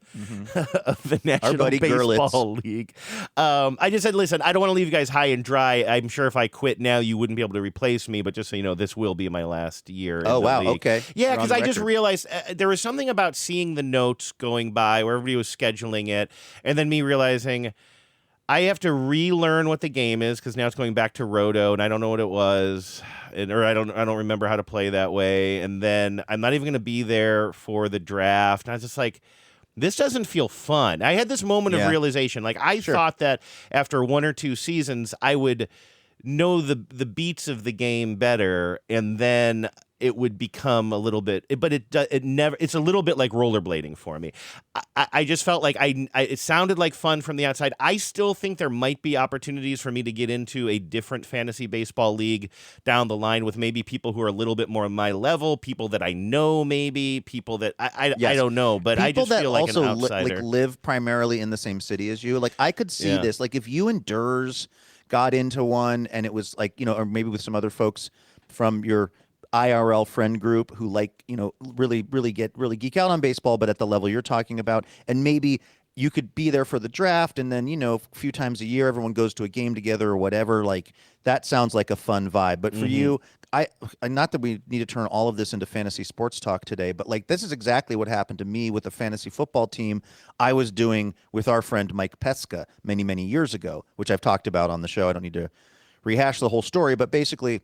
of the National Baseball League. I just said, listen, I don't want to leave you guys high and dry. I'm sure if I quit now, you wouldn't be able to replace me. But just so you know, this will be my last year. Oh, wow. League. Okay. Yeah, because I just realized there was something about seeing the notes going by where everybody was scheduling it, and then me realizing I have to relearn what the game is because now it's going back to Roto, and I don't know what it was, or I don't remember how to play that way. And then I'm not even going to be there for the draft. And I was just like, this doesn't feel fun. I had this moment of realization. Like I thought that after 1 or 2 seasons, I would know the beats of the game better, and then it would become a little bit, but it never. It's a little bit like rollerblading for me. I just felt like it sounded like fun from the outside. I still think there might be opportunities for me to get into a different fantasy baseball league down the line with maybe people who are a little bit more on my level, people that I know, maybe people that I don't know, but I just feel like an outsider. Like live primarily in the same city as you. Like I could see this. Like if you and Durs got into one, and it was like or maybe with some other folks from your IRL friend group who really geek out on baseball, but at the level you're talking about, and maybe you could be there for the draft, and then a few times a year everyone goes to a game together or whatever. Like that sounds like a fun vibe. But for you, I not that we need to turn all of this into fantasy sports talk today, but like this is exactly what happened to me with the fantasy football team I was doing with our friend Mike Pesca many years ago, which I've talked about on the show. I don't need to rehash the whole story, but basically,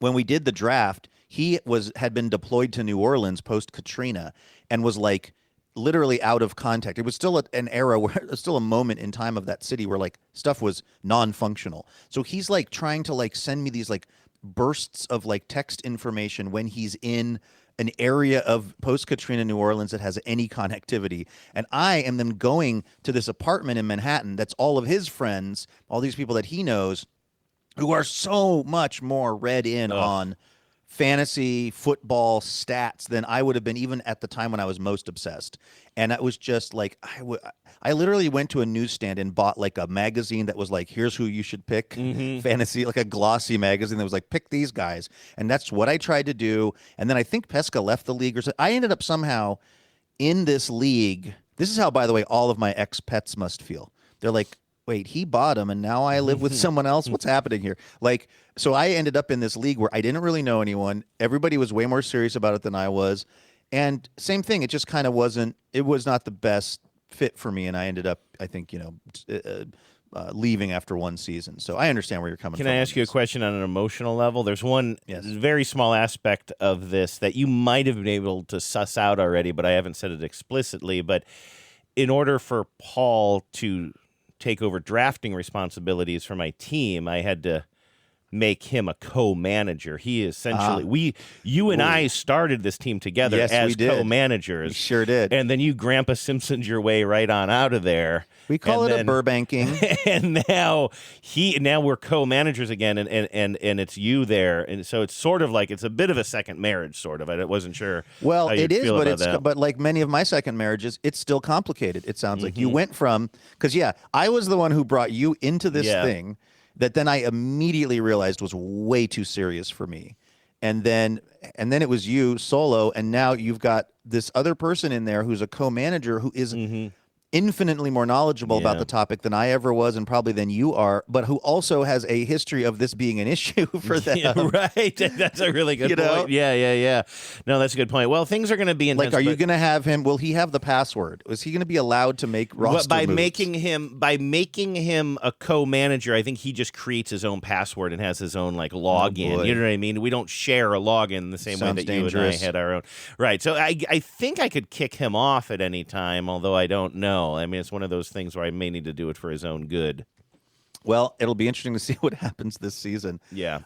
when we did the draft, he had been deployed to New Orleans post Katrina and was like literally out of contact. It was still an era where still a moment in time of that city where like stuff was non-functional. So he's like trying to like send me these like bursts of like text information when he's in an area of post Katrina New Orleans that has any connectivity. And I am then going to this apartment in Manhattan that's all of his friends, all these people that he knows, who are so much more read in on fantasy football stats than I would have been even at the time when I was most obsessed. And it was just like I literally went to a newsstand and bought like a magazine that was like, here's who you should pick, fantasy, like a glossy magazine that was like, pick these guys. And that's what I tried to do. And then I think Pesca left the league, or I ended up somehow in this league. This is how, by the way, all of my ex-pets must feel. They're like, wait, he bought him and now I live with someone else? What's happening here? Like, so I ended up in this league where I didn't really know anyone. Everybody was way more serious about it than I was. And same thing, it just kind of it was not the best fit for me. And I ended up, I think, leaving after 1 season. So I understand where you're coming from. Can I ask you a question on an emotional level? There's one very small aspect of this that you might have been able to suss out already, but I haven't said it explicitly. But in order for Paul to take over drafting responsibilities for my team, I had to make him a co-manager. He essentially you and I started this team together as co-managers. We sure did. And then you Grandpa Simpsoned your way right on out of there. We call it a Burbanking. And now we're co-managers again, and it's you there. And so it's sort of like it's a bit of a second marriage, sort of. I wasn't sure. Well, how it is, feel but like many of my second marriages, it's still complicated. It sounds like you went from, because I was the one who brought you into this thing that then I immediately realized was way too serious for me. And then it was you solo, and now you've got this other person in there who's a co-manager who is infinitely more knowledgeable about the topic than I ever was, and probably than you are, but who also has a history of this being an issue for them. Yeah, right. That's a really good point. Yeah. No, that's a good point. Well, things are going to be intense. Like, are you going to have him? Will he have the password? Is he going to be allowed to make roster by moves? making him a co-manager? I think he just creates his own password and has his own like login. You know what I mean? We don't share a login the same way that you and I had our own. Right. So I think I could kick him off at any time, although I don't know. I mean, it's one of those things where I may need to do it for his own good. Well, it'll be interesting to see what happens this season. Yeah.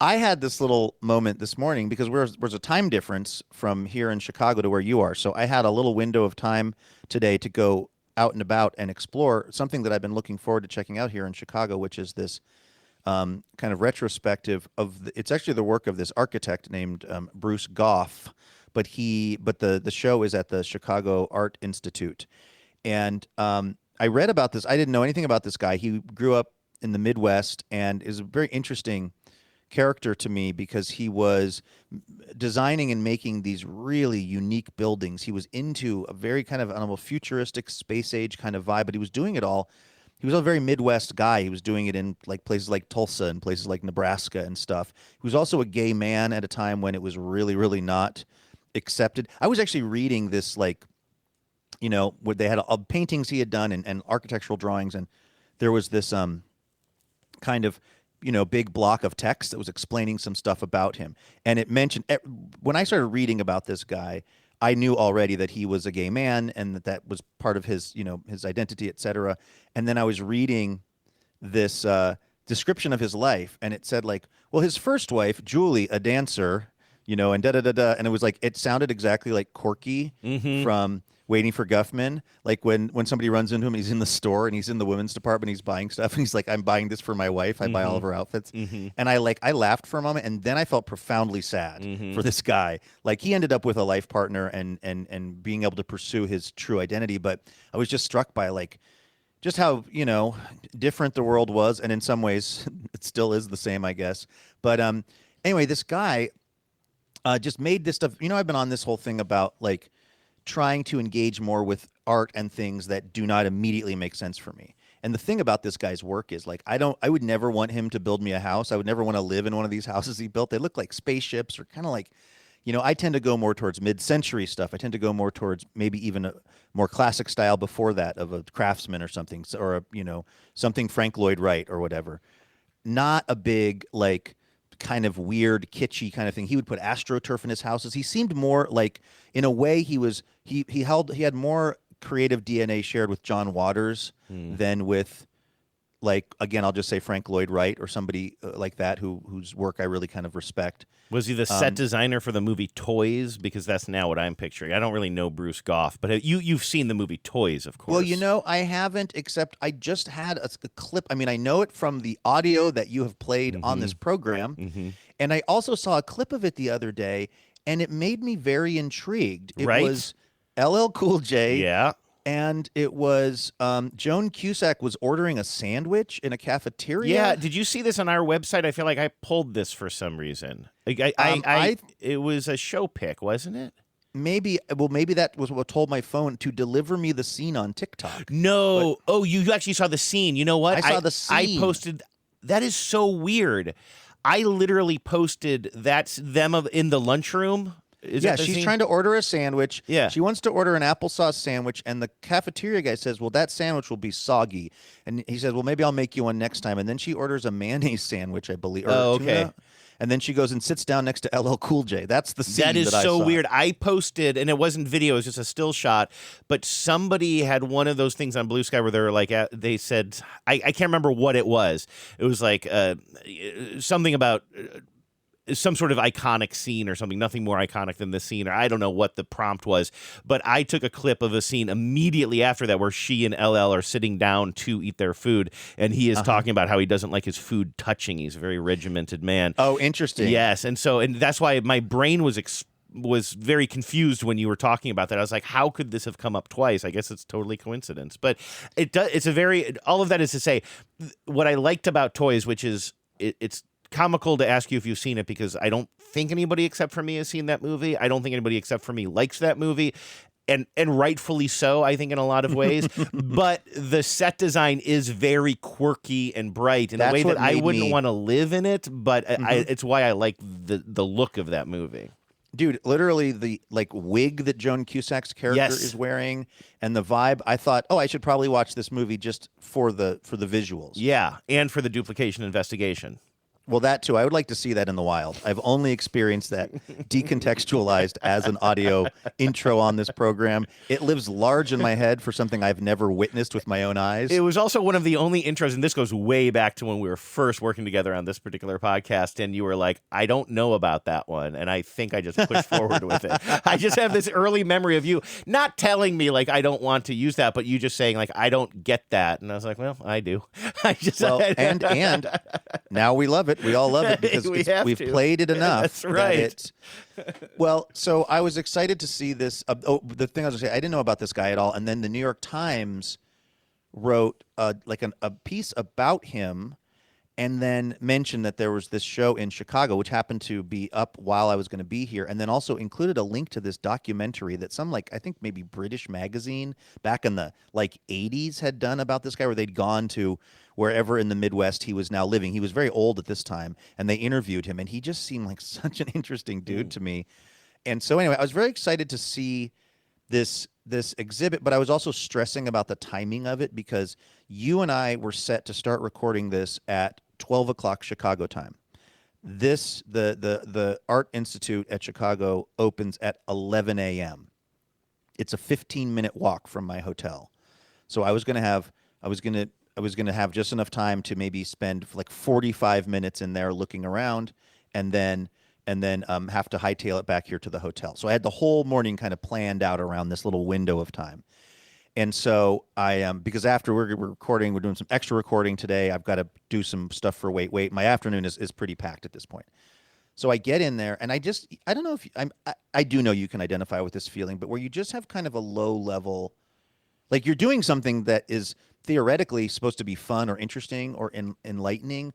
I had this little moment this morning because there's a time difference from here in Chicago to where you are. So I had a little window of time today to go out and about and explore something that I've been looking forward to checking out here in Chicago, which is this kind of retrospective of it's actually the work of this architect named Bruce Goff, but the show is at the Chicago Art Institute. And I read about this. I didn't know anything about this guy. He grew up in the Midwest and is a very interesting character to me because he was designing and making these really unique buildings. He was into a very kind of, I don't know, futuristic space age kind of vibe, but he was doing it all. He was a very Midwest guy. He was doing it in like places like Tulsa and places like Nebraska and stuff. He was also a gay man at a time when it was really, really not accepted. I was actually reading this where they had paintings he had done and architectural drawings, and there was this kind of big block of text that was explaining some stuff about him, and it mentioned when I started reading about this guy, I knew already that he was a gay man and that was part of his his identity, etc. And then I was reading this description of his life, and it said like, well, his first wife, Julie, a dancer, and da-da-da-da. And it was like, it sounded exactly like Corky from Waiting for Guffman. Like when somebody runs into him, he's in the store and he's in the women's department, he's buying stuff, and he's like, I'm buying this for my wife. I buy all of her outfits. And I laughed for a moment, and then I felt profoundly sad for this guy. Like, he ended up with a life partner and being able to pursue his true identity. But I was just struck by like, just how, different the world was. And in some ways it still is the same, I guess. But anyway, this guy just made this stuff. I've been on this whole thing about like trying to engage more with art and things that do not immediately make sense for me. And the thing about this guy's work is like, I would never want him to build me a house. I would never want to live in one of these houses he built. They look like spaceships, or kind of like, I tend to go more towards mid-century stuff. I tend to go more towards maybe even a more classic style before that of a Craftsman or something, or something Frank Lloyd Wright or whatever. Not a big like kind of weird kitschy kind of thing. He would put AstroTurf in his houses. He seemed more like, in a way, he had more creative DNA shared with John Waters than with, like, again, I'll just say Frank Lloyd Wright or somebody like that whose work I really kind of respect. Was he the set designer for the movie Toys? Because that's now what I'm picturing. I don't really know Bruce Goff, but you've seen the movie Toys, of course. Well, I haven't, except I just had a clip. I mean, I know it from the audio that you have played on this program, and I also saw a clip of it the other day, and it made me very intrigued. It was LL Cool J. Yeah. And it was Joan Cusack was ordering a sandwich in a cafeteria. Yeah, did you see this on our website? I feel like I pulled this for some reason. Like it was a show pic, wasn't it? Maybe that was what told my phone to deliver me the scene on TikTok. No. You actually saw the scene. You know what? I saw the scene. I posted. That is so weird. I literally posted that's them in the lunchroom. She's trying to order a sandwich. Yeah. She wants to order an applesauce sandwich, and the cafeteria guy says, well, that sandwich will be soggy. And he says, well, maybe I'll make you one next time. And then she orders a mayonnaise sandwich, I believe. Oh, okay. Tuna. And then she goes and sits down next to LL Cool J. That's the scene that is I so saw. weird. I posted, and it wasn't video, it was just a still shot, but somebody had one of those things on Bluesky where they're like, they said, I can't remember what it was. It was like something about some sort of iconic scene or something, nothing more iconic than this scene, or I don't know what the prompt was, but I took a clip of a scene immediately after that where she and LL are sitting down to eat their food, and he is talking about how he doesn't like his food touching. He's a very regimented man. Oh, interesting. Yes, and that's why my brain was very confused when you were talking about that. I was like, how could this have come up twice? I guess it's totally coincidence. But it's all of that is to say, what I liked about Toys, which is it's comical to ask you if you've seen it, because I don't think anybody except for me has seen that movie. I don't think anybody except for me likes that movie. And rightfully so, I think, in a lot of ways. But the set design is very quirky and bright in a way that I wouldn't want to live in it. But it's why I like the look of that movie. Dude, literally the wig that Joan Cusack's character is wearing and the vibe. I thought, I should probably watch this movie just for the visuals. Yeah, and for the duplication investigation. Well, that too. I would like to see that in the wild. I've only experienced that decontextualized as an audio intro on this program. It lives large in my head for something I've never witnessed with my own eyes. It was also one of the only intros, and this goes way back to when we were first working together on this particular podcast, and you were like, I don't know about that one, and I think I just pushed forward with it. I just have this early memory of you not telling me, like, I don't want to use that, but you just saying, like, I don't get that. And I was like, well, I do. And now we love it. We all love it because we've played it enough. That's right. Well, so I was excited to see this. The thing I was going to say, I didn't know about this guy at all. And then the New York Times wrote a piece about him and then mentioned that there was this show in Chicago, which happened to be up while I was going to be here, and then also included a link to this documentary that some, I think maybe British magazine back in the 80s had done about this guy, where they'd gone to wherever in the Midwest he was now living. He was very old at this time, and they interviewed him, and he just seemed like such an interesting dude to me. And so anyway, I was very excited to see this this exhibit, but I was also stressing about the timing of it because you and I were set to start recording this at 12 o'clock Chicago time. The Art Institute at Chicago opens at 11 a.m. It's a 15-minute walk from my hotel. So I was going to have just enough time to maybe spend like 45 minutes in there looking around and then have to hightail it back here to the hotel. So I had the whole morning kind of planned out around this little window of time. And so because after we're recording, we're doing some extra recording today. I've got to do some stuff for Wait. My afternoon is pretty packed at this point. So I get in there and I don't know if I do know you can identify with this feeling, but where you just have kind of a low level, like you're doing something that is theoretically supposed to be fun or interesting or enlightening,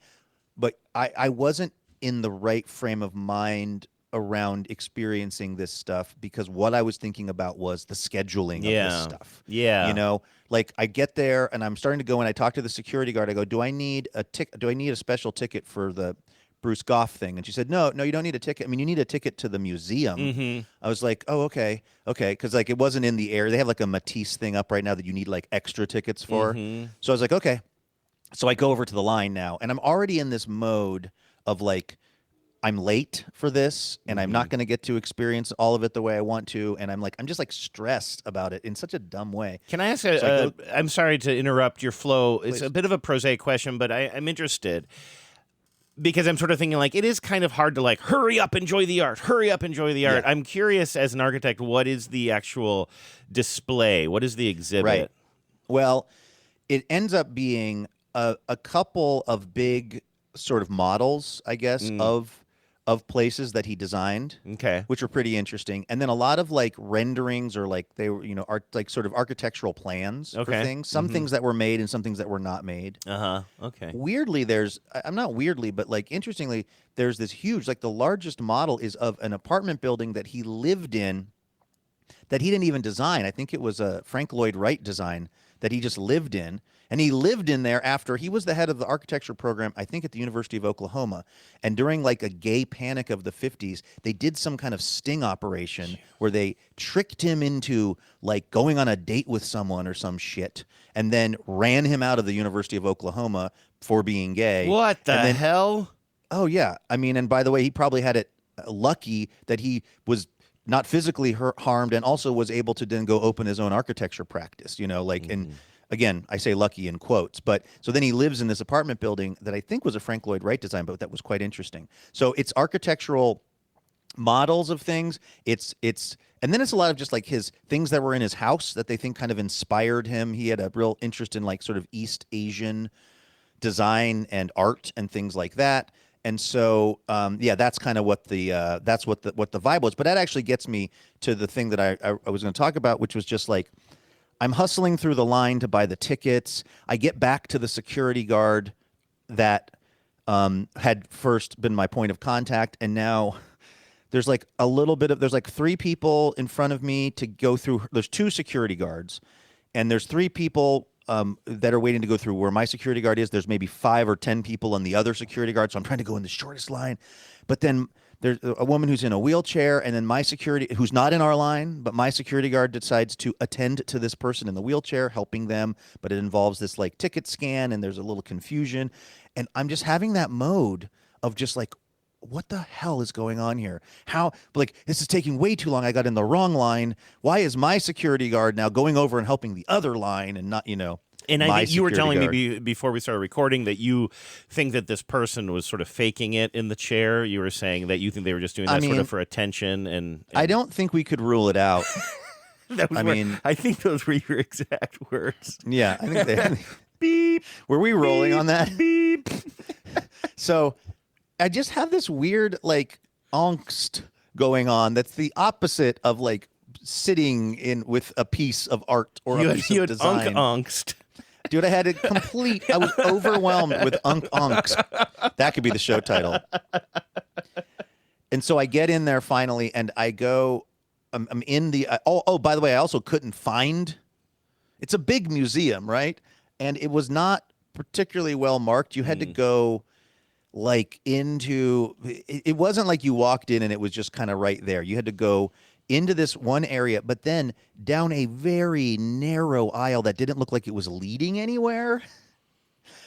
but I wasn't in the right frame of mind around experiencing this stuff because what I was thinking about was the scheduling of this stuff. Yeah. You know, like I get there and I'm starting to go and I talk to the security guard. I go, do I need a special ticket for the Bruce Goff thing? And she said, no, you don't need a ticket. I mean, you need a ticket to the museum. Mm-hmm. I was like, oh, okay. Because like it wasn't in the air. They have like a Matisse thing up right now that you need like extra tickets for. Mm-hmm. So I was like, okay. So I go over to the line now and I'm already in this mode of like, I'm late for this and I'm not going to get to experience all of it the way I want to. And I'm just like stressed about it in such a dumb way. Can I ask I'm sorry to interrupt your flow. It's a bit of a prosaic question, but I'm interested because I'm sort of thinking like, it is kind of hard to like, hurry up, enjoy the art. Yeah. I'm curious as an architect, what is the actual display? What is the exhibit? Right. Well, it ends up being a couple of big sort of models, I guess, of places that he designed, which were pretty interesting, and then a lot of like renderings or like they were, like sort of architectural plans for things. Some things that were made and some things that were not made. Okay. Weirdly, but like interestingly, there's this huge, like the largest model is of an apartment building that he lived in, that he didn't even design. I think it was a Frank Lloyd Wright design that he just lived in. And he lived in there after he was the head of the architecture program, I think at the University of Oklahoma. And during like a gay panic of the 50s, they did some kind of sting operation where they tricked him into like going on a date with someone or some shit and then ran him out of the University of Oklahoma for being gay. What the hell? Oh, yeah. I mean, and by the way, he probably had it lucky that he was not physically harmed and also was able to then go open his own architecture practice, and again, I say lucky in quotes, but so then he lives in this apartment building that I think was a Frank Lloyd Wright design, but that was quite interesting. So it's architectural models of things. And then it's a lot of just like his things that were in his house that they think kind of inspired him. He had a real interest in like sort of East Asian design and art and things like that. And so, that's kind of what the vibe was. But that actually gets me to the thing that I was going to talk about, which was just like, I'm hustling through the line to buy the tickets. I get back to the security guard that had first been my point of contact, and now there's like there's like three people in front of me to go through. There's two security guards, and there's three people that are waiting to go through where my security guard is. There's maybe 5 or 10 people on the other security guard, so I'm trying to go in the shortest line. But then there's a woman who's in a wheelchair, and then my security, who's not in our line, but my security guard decides to attend to this person in the wheelchair, helping them, but it involves this like ticket scan, and there's a little confusion. And I'm just having that mode of just like, what the hell is going on here? How, like, this is taking way too long. I got in the wrong line. Why is my security guard now going over and helping the other line and not, And I think you were telling guard. me before we started recording that you think that this person was sort of faking it in the chair. You were saying that you think they were just doing that sort of for attention. And I don't think we could rule it out. I think those were your exact words. Yeah, I think they. Beep. Were we rolling on that? Beep. So I just have this weird like angst going on. That's the opposite of like sitting in with a piece of art or a piece of design. Unc Angst. Dude, I had a complete, I was overwhelmed with Unc Angst. That could be the show title. And so I get in there finally and I go, I'm in the, by the way, I also couldn't find, it's a big museum, right? And it was not particularly well marked. You had to go like into, it wasn't like you walked in and it was just kind of right there. You had to go into this one area, but then down a very narrow aisle that didn't look like it was leading anywhere.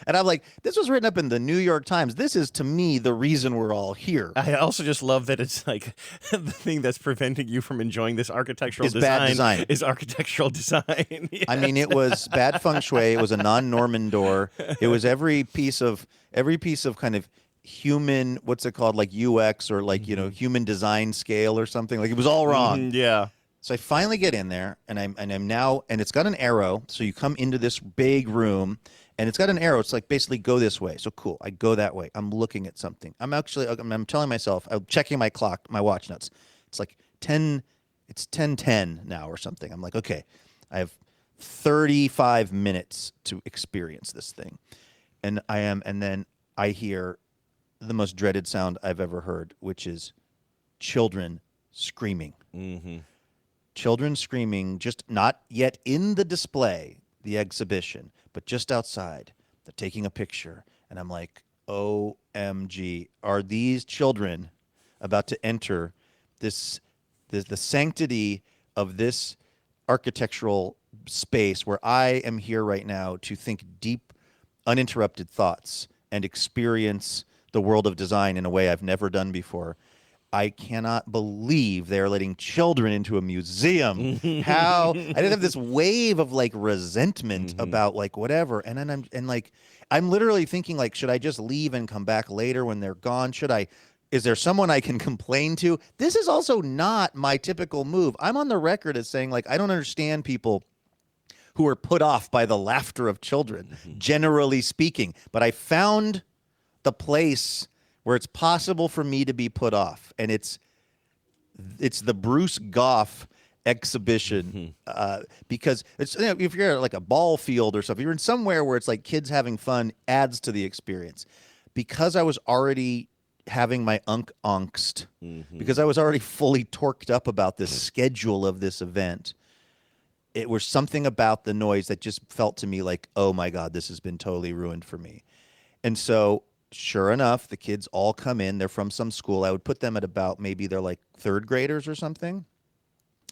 And I'm like, this was written up in the New York Times. This is, to me, the reason we're all here. I also just love that it's like the thing that's preventing you from enjoying this archectural Is bad design. is architectural design. Yes. I mean, it was bad feng shui. It was a non-Norman door. It was every piece of kind of human, what's it called, like UX or like, human design scale or something. Like, it was all wrong. Yeah. So I finally get in there, and I'm now, and it's got an arrow. So you come into this big room, and it's got an arrow. It's like, basically go this way. So cool. I go that way. I'm looking at something. I'm telling myself, I'm checking my clock, my watch nuts. It's like 10. It's 10:10 now or something. I'm like, okay, I have 35 minutes to experience this thing, and then I hear the most dreaded sound I've ever heard, which is children screaming. Mm-hmm. Children screaming, just not yet in the display, the exhibition, but just outside. They're taking a picture, and I'm like, OMG, are these children about to enter the sanctity of this architectural space where I am here right now to think deep, uninterrupted thoughts and experience the world of design in a way I've never done before? I cannot believe they're letting children into a museum. How I didn't have this wave of like resentment about like whatever, and then I'm literally thinking like, should I just leave and come back later when they're gone? Is there someone I can complain to? This is also not my typical move. I'm on the record as saying like, I don't understand people who are put off by the laughter of children, generally speaking, but I found the place where it's possible for me to be put off, and it's the Bruce Goff exhibition, because it's, if you're at like a ball field or something, you're in somewhere where it's like kids having fun adds to the experience. Because I was already having my Unc Angst, because I was already fully torqued up about this schedule of this event, it was something about the noise that just felt to me like, oh my God, this has been totally ruined for me. And so sure enough, the kids all come in. They're from some school. I would put them at about, maybe they're like third graders or something.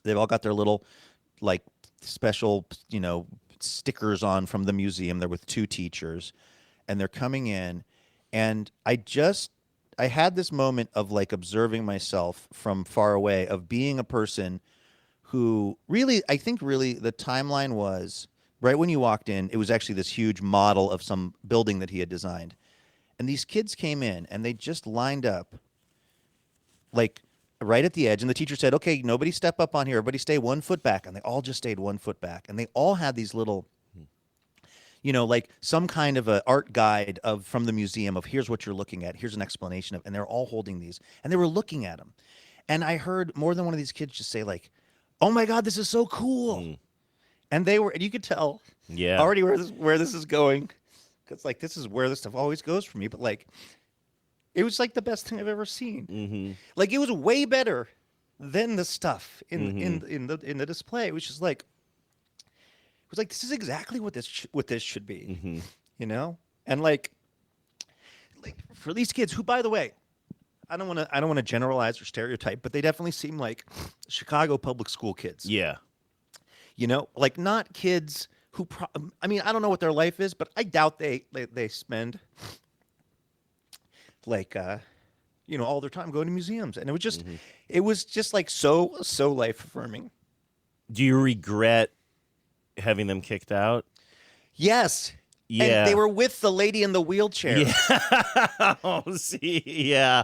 They've all got their little like special, stickers on from the museum. They're with two teachers, and they're coming in. And I had this moment of like observing myself from far away, of being a person who really, I think really the timeline was right when you walked in, it was actually this huge model of some building that he had designed. And these kids came in, and they just lined up, like, right at the edge. And the teacher said, okay, nobody step up on here. Everybody stay 1 foot back. And they all just stayed 1 foot back. And they all had these little, like some kind of an art guide from the museum of here's what you're looking at. Here's an explanation of, and they're all holding these. And they were looking at them. And I heard more than one of these kids just say, like, oh, my God, this is so cool. And you could tell already where this is going. It's like, this is where this stuff always goes for me. But like, it was like the best thing I've ever seen. Like, it was way better than the stuff in the display. It was just like, this is exactly what this should be, And like for these kids who, by the way, I don't want to generalize or stereotype, but they definitely seem like Chicago public school kids. Yeah, like not kids who, I mean, I don't know what their life is, but I doubt they spend like, all their time going to museums. And it was just like so life affirming. Do you regret having them kicked out? Yes. Yeah. And they were with the lady in the wheelchair. Yeah. Oh, see, yeah.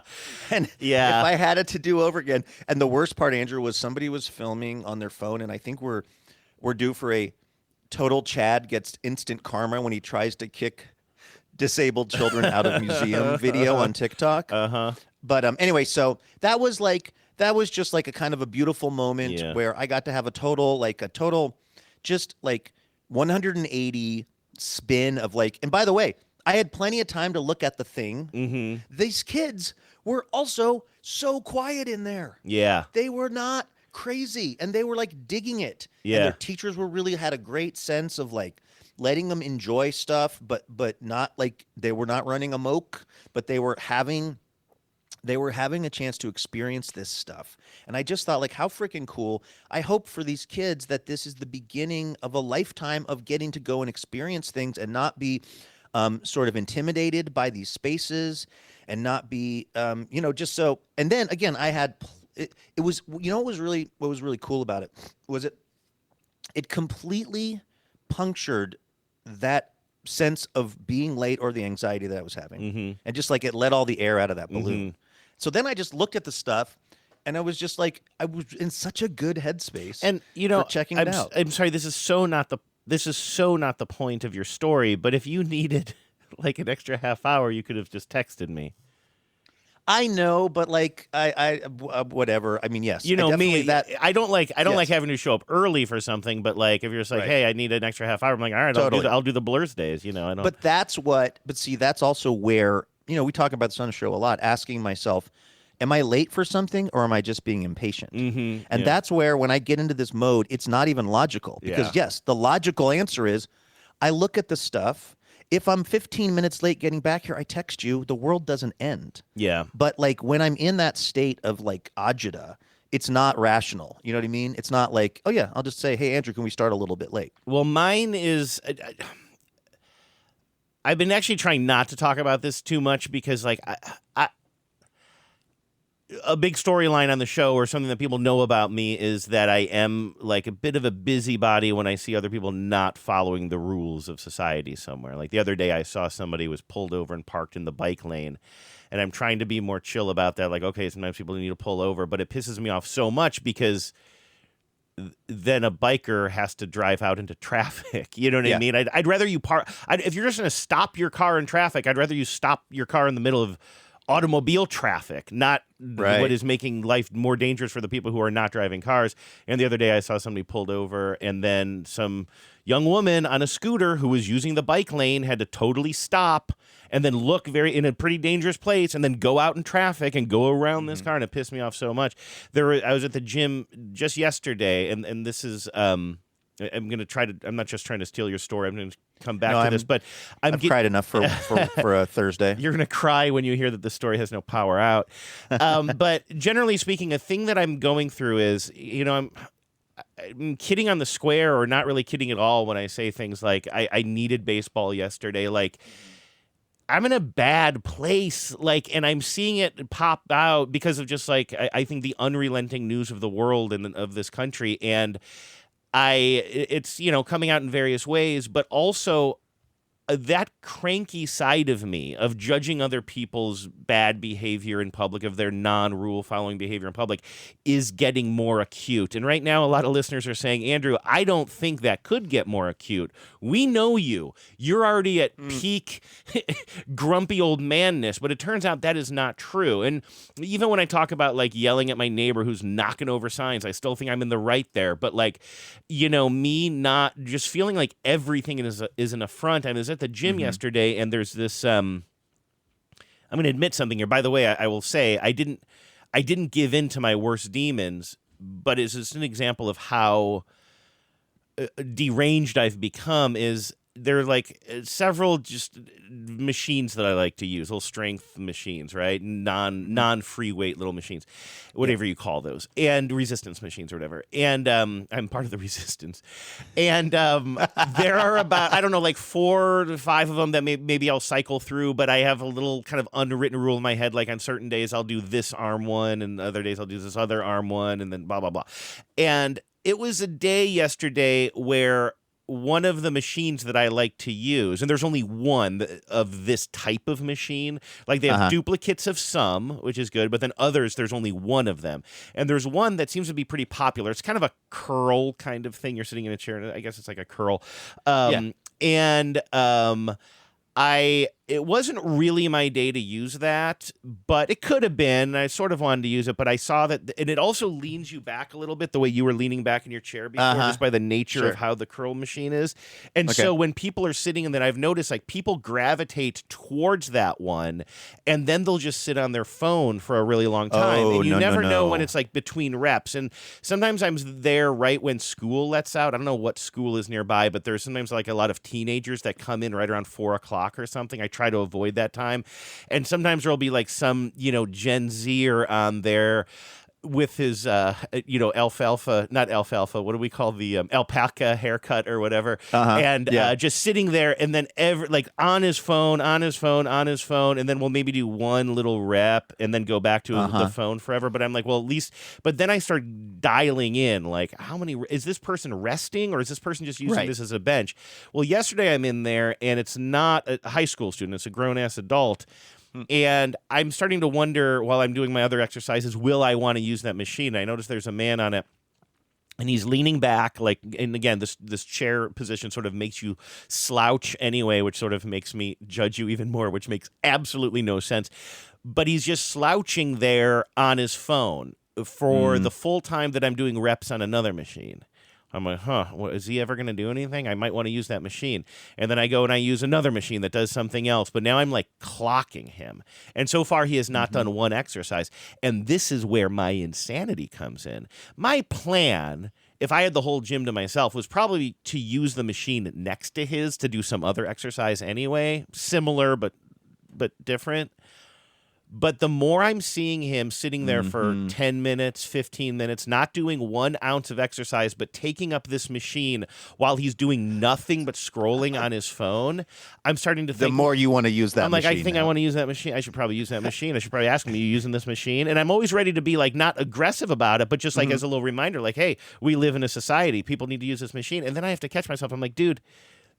And if I had it to do over again, and the worst part, Andrew, was somebody was filming on their phone, and I think we're due for a total Chad gets instant karma when he tries to kick disabled children out of museum video on TikTok. But anyway, so that was just like a kind of a beautiful moment where I got to have a total just like 180 spin of like, and by the way, I had plenty of time to look at the thing. These kids were also so quiet in there. Yeah. They were not crazy, and they were like digging it. Yeah. And their teachers had a great sense of like letting them enjoy stuff, but not like they were not running amok, but they were having they were having a chance to experience this stuff. And I just thought, like, how freaking cool. I hope for these kids that this is the beginning of a lifetime of getting to go and experience things and not be sort of intimidated by these spaces and not be, just so. And then again, I had, it was, what was really cool about it was it completely punctured that sense of being late or the anxiety that I was having. And just like it let all the air out of that balloon. So then I just looked at the stuff and I was just like, I was in such a good headspace. And for checking it out. I'm sorry, this is so not the point of your story, but if you needed like an extra half hour, you could have just texted me. I know, but like I whatever. I mean, yes. You know me. I don't like having to show up early for something, but like if you're just like, hey, I need an extra half hour, I'm like, all right, totally. I'll do the Blursdays. I don't. But that's also where we talk about this on the show a lot. Asking myself, am I late for something or am I just being impatient? And that's where when I get into this mode, it's not even logical because yes, the logical answer is, I look at the stuff. If I'm 15 minutes late getting back here, I text you. The world doesn't end. Yeah. But like when I'm in that state of like agita, it's not rational. You know what I mean? It's not like, oh yeah, I'll just say, hey Andrew, can we start a little bit late? Well, mine is. I've been actually trying not to talk about this too much because like a big storyline on the show or something that people know about me is that I am like a bit of a busybody when I see other people not following the rules of society somewhere. Like the other day I saw somebody was pulled over and parked in the bike lane, and I'm trying to be more chill about that. Like, okay, sometimes people need to pull over, but it pisses me off so much because then a biker has to drive out into traffic. You know what I mean? I'd rather you park. If you're just going to stop your car in traffic, I'd rather you stop your car in the middle of automobile traffic, not what is making life more dangerous for the people who are not driving cars. And the other day I saw somebody pulled over, and then some young woman on a scooter who was using the bike lane had to totally stop and then look in a pretty dangerous place and then go out in traffic and go around this car, and it pissed me off so much. I was at the gym just yesterday, and this is I'm not just trying to steal your story. I'm going to come back to this, but I've cried enough for a Thursday. You're going to cry when you hear that the story has no power out. But generally speaking, a thing that I'm going through is, I'm kidding on the square or not really kidding at all when I say things like, I needed baseball yesterday. Like, I'm in a bad place, and I'm seeing it pop out because of just I think the unrelenting news of the world and of this country. And it's coming out in various ways, but also that cranky side of me of judging other people's bad behavior in public, of their non-rule following behavior in public, is getting more acute. And right now, a lot of listeners are saying, Andrew, I don't think that could get more acute. We know you. You're already at peak grumpy old manness, but it turns out that is not true. And even when I talk about yelling at my neighbor who's knocking over signs, I still think I'm in the right there. But me not just feeling like everything is an affront. I was at the gym yesterday, and there's this. I'm going to admit something here. By the way, I will say I didn't give in to my worst demons, but it's just an example of how deranged I've become. There are several just machines that I like to use, little strength machines, right? Non-free weight little machines, whatever you call those, and resistance machines or whatever. And I'm part of the resistance. And there are about, 4 to 5 of them that maybe I'll cycle through, but I have a little kind of unwritten rule in my head. Like on certain days I'll do this arm one, and other days I'll do this other arm one, and then blah, blah, blah. And it was a day yesterday where one of the machines that I like to use, and there's only one of this type of machine. They have duplicates of some, which is good, but then others, there's only one of them. And there's one that seems to be pretty popular. It's kind of a curl kind of thing. You're sitting in a chair, and I guess it's like a curl. It wasn't really my day to use that, but it could have been. I sort of wanted to use it, but I saw that, and it also leans you back a little bit the way you were leaning back in your chair before, just by the nature of how the curl machine is. And so when people are sitting, and then I've noticed people gravitate towards that one, and then they'll just sit on their phone for a really long time. And you never know when it's between reps. And sometimes I'm there right when school lets out. I don't know what school is nearby, but there's sometimes a lot of teenagers that come in right around 4 o'clock or something. I try to avoid that time. And sometimes there'll be like some, Gen Zer on there with his, not alfalfa, what do we call the alpaca haircut or whatever, and just sitting there, and then on his phone, and then we'll maybe do one little rep and then go back to the phone forever. But I'm like, well, at least, but then I start dialing in, like, how many, is this person resting or is this person just using this as a bench? Well, yesterday I'm in there and it's not a high school student, it's a grown-ass adult. And I'm starting to wonder, while I'm doing my other exercises, will I want to use that machine? I notice there's a man on it, and he's leaning back, and again, this chair position sort of makes you slouch anyway, which sort of makes me judge you even more, which makes absolutely no sense. But he's just slouching there on his phone for the full time that I'm doing reps on another machine. I'm like, is he ever going to do anything? I might want to use that machine. And then I go and I use another machine that does something else. But now I'm like clocking him. And so far he has not done one exercise. And this is where my insanity comes in. My plan, if I had the whole gym to myself, was probably to use the machine next to his to do some other exercise anyway. Similar, but different. But the more I'm seeing him sitting there for 10 minutes, 15 minutes, not doing 1 ounce of exercise, but taking up this machine while he's doing nothing but scrolling on his phone, I'm starting to think... The more you want to use that machine. I'm like, I think I want to use that machine. I should probably use that machine. I should probably ask him, are you using this machine? And I'm always ready to be like, not aggressive about it, but just like as a little reminder, like, hey, we live in a society. People need to use this machine. And then I have to catch myself. I'm like, dude,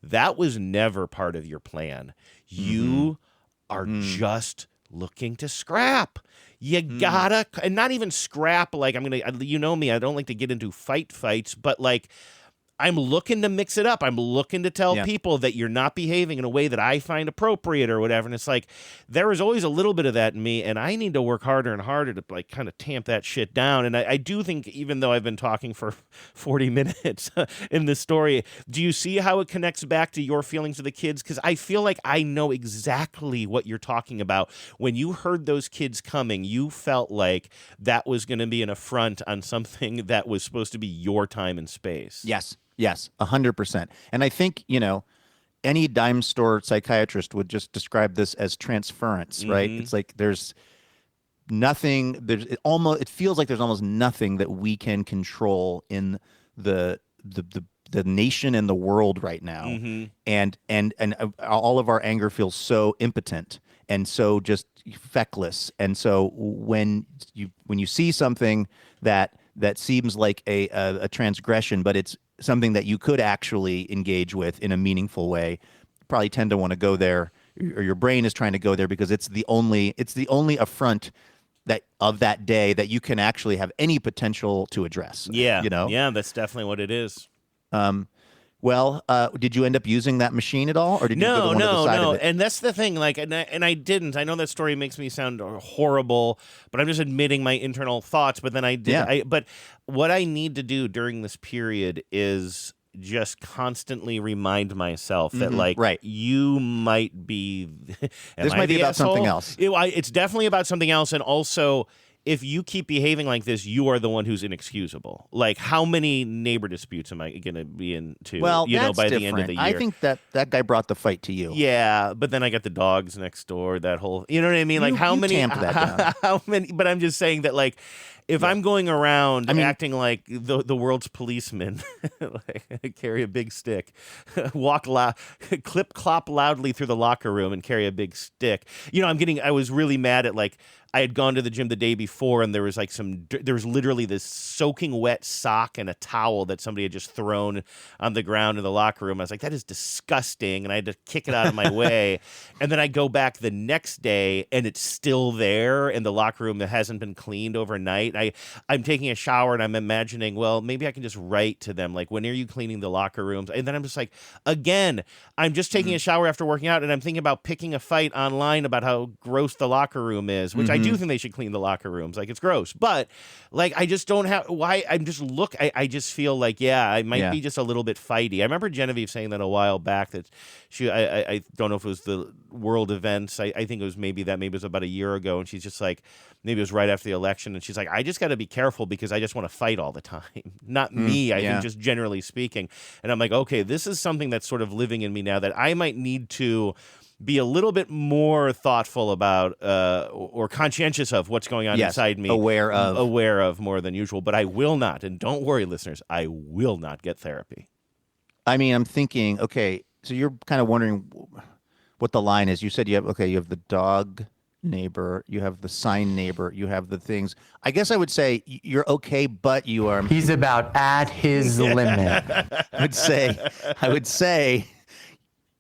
that was never part of your plan. You are just... looking to scrap. You gotta, and not even scrap like I'm gonna, you know me, I don't like to get into fights, but like I'm looking to mix it up. I'm looking to tell people that you're not behaving in a way that I find appropriate or whatever. And it's like, there is always a little bit of that in me, and I need to work harder and harder to like kind of tamp that shit down. And I do think, even though I've been talking for 40 minutes in this story, do you see how it connects back to your feelings of the kids? Because I feel like I know exactly what you're talking about. When you heard those kids coming, you felt like that was going to be an affront on something that was supposed to be your time and space. Yes, 100%. And I think, any dime store psychiatrist would just describe this as transference, right? It's like there's nothing, it feels like there's almost nothing that we can control in the nation and the world right now. And all of our anger feels so impotent and so just feckless. And so when you see something that seems like a transgression, but it's something that you could actually engage with in a meaningful way, you probably tend to want to go there, or your brain is trying to go there because it's the only affront of that day that you can actually have any potential to address. Yeah, that's definitely what it is. Well, did you end up using that machine at all, or did you go to one of the side of it? And that's the thing. Like, and I didn't. I know that story makes me sound horrible, but I'm just admitting my internal thoughts. But then I did. Yeah. But what I need to do during this period is just constantly remind myself that, like, you might be. This might be about something else. It's definitely about something else, and also, if you keep behaving like this, you are the one who's inexcusable. Like, how many neighbor disputes am I going to be into? Well, by the end of the year? I think that guy brought the fight to you. Yeah, but then I got the dogs next door. That whole, you know what I mean? Like, how many? Tamped that down. How many? But I'm just saying that, like, if I'm going around acting like the world's policeman, like, I carry a big stick, walk loud, clip clop loudly through the locker room, and carry a big stick. I was really mad at, like, I had gone to the gym the day before, and there was like there was literally this soaking wet sock and a towel that somebody had just thrown on the ground in the locker room. I was like, that is disgusting, and I had to kick it out of my way. And then I go back the next day, and it's still there in the locker room that hasn't been cleaned overnight. I'm taking a shower, and I'm imagining, well, maybe I can just write to them, like, when are you cleaning the locker rooms? And then I'm just like, again, I'm just taking a shower after working out, and I'm thinking about picking a fight online about how gross the locker room is, which I do think they should clean the locker rooms. Like, it's gross. But, like, I just don't have... Why? I just feel like, I might be just a little bit fighty. I remember Genevieve saying that a while back, that I don't know if it was the world events. I think it was maybe it was about a year ago, and she's just like, maybe it was right after the election, and she's like, I just got to be careful because I just want to fight all the time. Not me, I think, just generally speaking. And I'm like, okay, this is something that's sort of living in me now, that I might need to be a little bit more thoughtful about or conscientious of what's going on inside me. Aware of more than usual. But I will not, and don't worry, listeners, I will not get therapy. I mean, I'm thinking, okay, so you're kind of wondering what the line is. You said you have the dog neighbor, you have the sign neighbor, you have the things. I guess I would say you're okay, but you are. He's about at his limit. I would say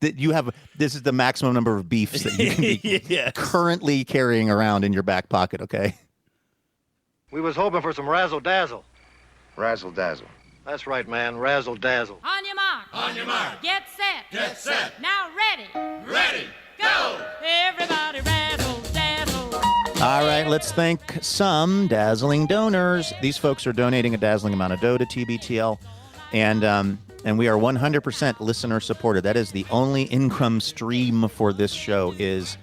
that you have. This is the maximum number of beefs that you can be currently carrying around in your back pocket. Okay. We was hoping for some razzle dazzle. Razzle dazzle. That's right, man. Razzle dazzle. On your mark. On your mark. Get set. Get set. Now ready. Ready. Go. Everybody razzle dazzle. All right, let's thank some dazzling donors. These folks are donating a dazzling amount of dough to TBTL, and we are 100% listener supported. That is the only income stream for this show is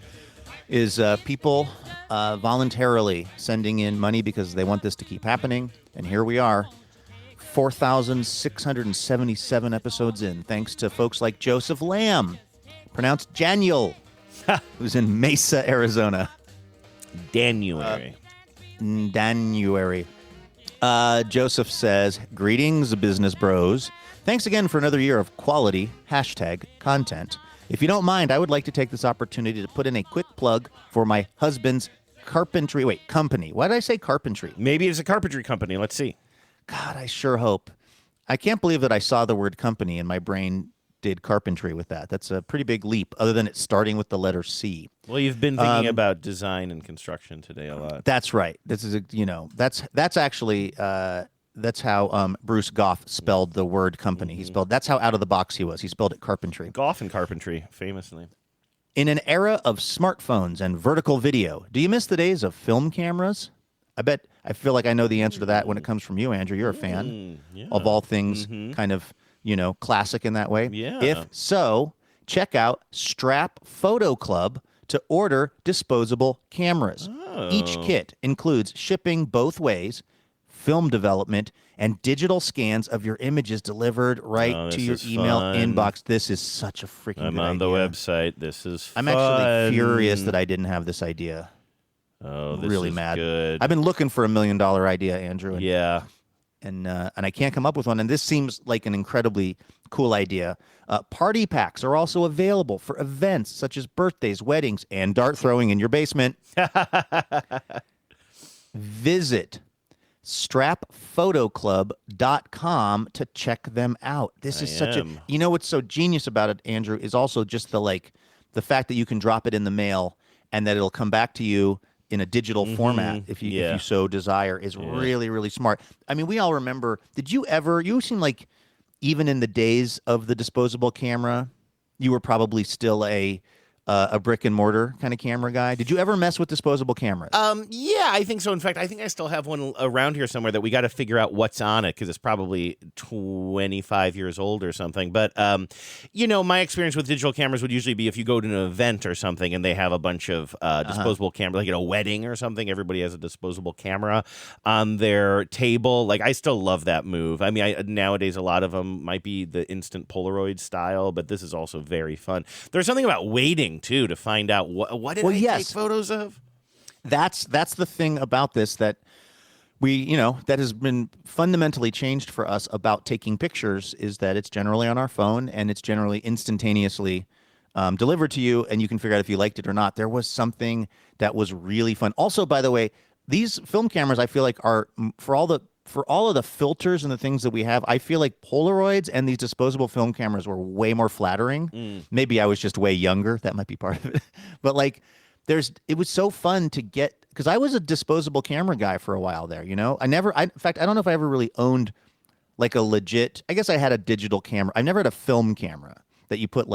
people voluntarily sending in money because they want this to keep happening. And here we are, 4,677 episodes in, thanks to folks like Joseph Lamb, pronounced Janiel, who's in Mesa, Arizona. January. Joseph says, greetings, business bros. Thanks again for another year of quality #content. If you don't mind, I would like to take this opportunity to put in a quick plug for my husband's company. Why did I say carpentry? Maybe it's a carpentry company. Let's see. God, I sure hope. I can't believe that I saw the word company and my brain did carpentry with that. That's a pretty big leap, other than it starting with the letter C. Well, you've been thinking about design and construction today a lot. That's right. This is that's actually that's how Bruce Goff spelled the word company. He spelled that's how out of the box he was. He spelled it carpentry. Goff and carpentry, famously. In an era of smartphones and vertical video, do you miss the days of film cameras? I feel like I know the answer to that when it comes from you, Andrew. You're a fan of all things kind of, classic in that way. Yeah. If so, check out Strap Photo Club to order disposable cameras. Oh. Each kit includes shipping both ways, film development, and digital scans of your images delivered right to your email inbox. This is such a freaking I'm good on the idea. website. This is I'm fun. actually furious that I didn't have this idea. Oh, this really is mad. good. I've been looking for $1 million idea, Andrew. And I can't come up with one. And this seems like an incredibly cool idea. Party packs are also available for events such as birthdays, weddings, and dart throwing in your basement. Visit strapphotoclub.com to check them out. This is what's so genius about it, Andrew, is also just the fact that you can drop it in the mail and that it'll come back to you in a digital format if you so desire is really, really smart. I mean, we all remember, you seem like even in the days of the disposable camera, you were probably still a brick and mortar kind of camera guy. Did you ever mess with disposable cameras? Yeah, I think so. In fact, I think I still have one around here somewhere that we got to figure out what's on it because it's probably 25 years old or something. But, my experience with digital cameras would usually be if you go to an event or something and they have a bunch of disposable cameras, like at a wedding or something, everybody has a disposable camera on their table. Like, I still love that move. I mean, nowadays, a lot of them might be the instant Polaroid style, but this is also very fun. There's something about waiting too to find out what did I take photos of. That's the thing about this that that has been fundamentally changed for us about taking pictures is that it's generally on our phone and it's generally instantaneously delivered to you and you can figure out if you liked it or not. There was something that was really fun. Also, by the way, these film cameras I feel like are for all of the filters and the things that we have, I feel like Polaroids and these disposable film cameras were way more flattering. Maybe I was just way younger. That might be part of it. But it was so fun to get, because I was a disposable camera guy for a while there, in fact, I don't know if I ever really owned like a legit, I guess I had a digital camera. I never had a film camera that you put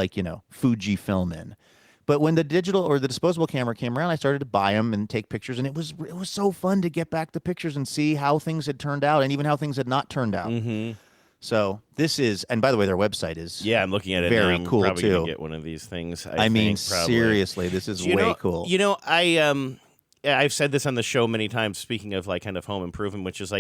Fuji film in. But when the digital or the disposable camera came around, I started to buy them and take pictures, and it was so fun to get back the pictures and see how things had turned out, and even how things had not turned out. Mm-hmm. So this is, and by the way, their website is I'm looking at it. Very now. cool probably too. Gonna get one of these things. I mean, seriously, this is way cool. I've said this on the show many times. Speaking of kind of home improvement, which is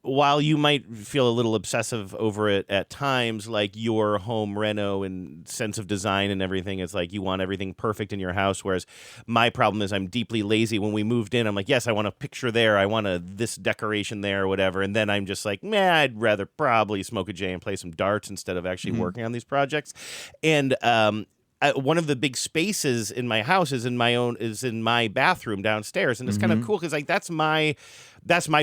while you might feel a little obsessive over it at times, like your home reno and sense of design and everything is like you want everything perfect in your house, whereas my problem is I'm deeply lazy. When we moved in, I'm like, yes, I want a picture there, I want this decoration there or whatever, and then I'm just like, meh, I'd rather probably smoke a J and play some darts instead of actually working on these projects. And one of the big spaces in my house is in my bathroom downstairs, and it's kind of cool because like that's my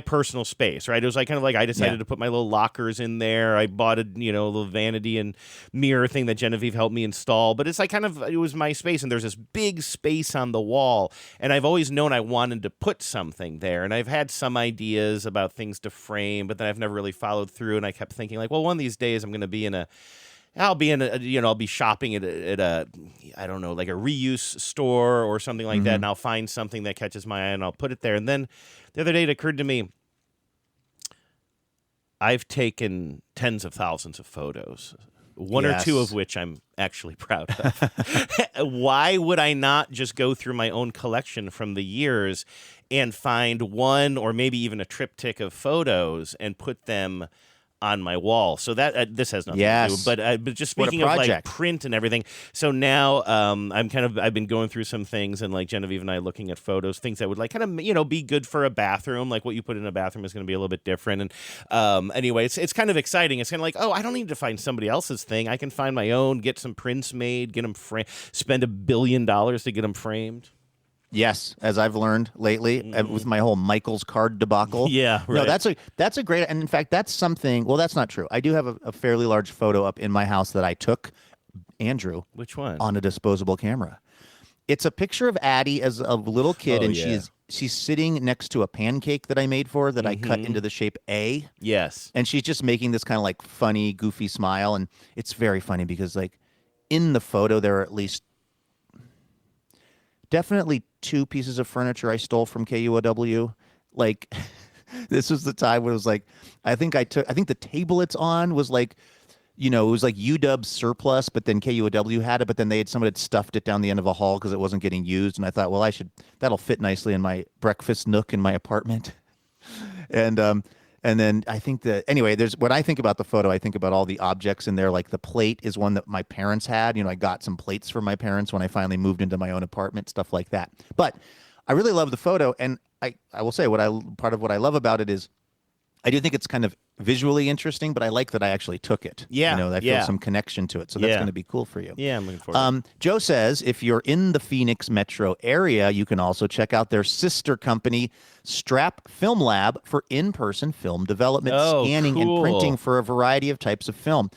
personal space, right? It was like I decided to put my little lockers in there. I bought a little vanity and mirror thing that Genevieve helped me install, but it's like it was my space, and there's this big space on the wall, and I've always known I wanted to put something there, and I've had some ideas about things to frame, but then I've never really followed through, and I kept thinking like, well, one of these days I'm going to be I'll be shopping at a I don't know, like a reuse store or something like that, and I'll find something that catches my eye and I'll put it there. And then the other day it occurred to me, I've taken tens of thousands of photos, one or two of which I'm actually proud of. Why would I not just go through my own collection from the years and find one or maybe even a triptych of photos and put them on my wall? So that this has nothing to do, but just speaking of like print and everything. So now I've been going through some things, and like Genevieve and I looking at photos, things that would like kind of be good for a bathroom. Like what you put in a bathroom is going to be a little bit different. And anyway, it's kind of exciting. It's kind of like, oh, I don't need to find somebody else's thing. I can find my own, get some prints made, get them framed, spend $1 billion to get them framed. Yes, as I've learned lately with my whole Michael's card debacle. Yeah, right. No, that's a great, and in fact, that's something. Well, that's not true. I do have a fairly large photo up in my house that I took, Andrew. Which one? On a disposable camera. It's a picture of Addie as a little kid, and she's sitting next to a pancake that I made for her that I cut into the shape A. Yes, and she's just making this kind of like funny, goofy smile, and it's very funny because like in the photo there are at least definitely 2 pieces of furniture I stole from KUOW. Like, this was the time when it was like, I think the table it's on was like, it was like UW surplus, but then KUOW had it, but then someone had stuffed it down the end of a hall because it wasn't getting used. And I thought, well, that'll fit nicely in my breakfast nook in my apartment. And then I think that, anyway, when I think about the photo, I think about all the objects in there. Like the plate is one that my parents had. I got some plates from my parents when I finally moved into my own apartment, stuff like that. But I really love the photo. And I will say part of what I love about it is I do think it's kind of visually interesting, but I like that I actually took it. Yeah. I feel some connection to it. So that's going to be cool for you. Yeah, I'm looking forward to it. Joe says if you're in the Phoenix metro area, you can also check out their sister company, Strap Film Lab, for in-person film development, scanning, and printing for a variety of types of film.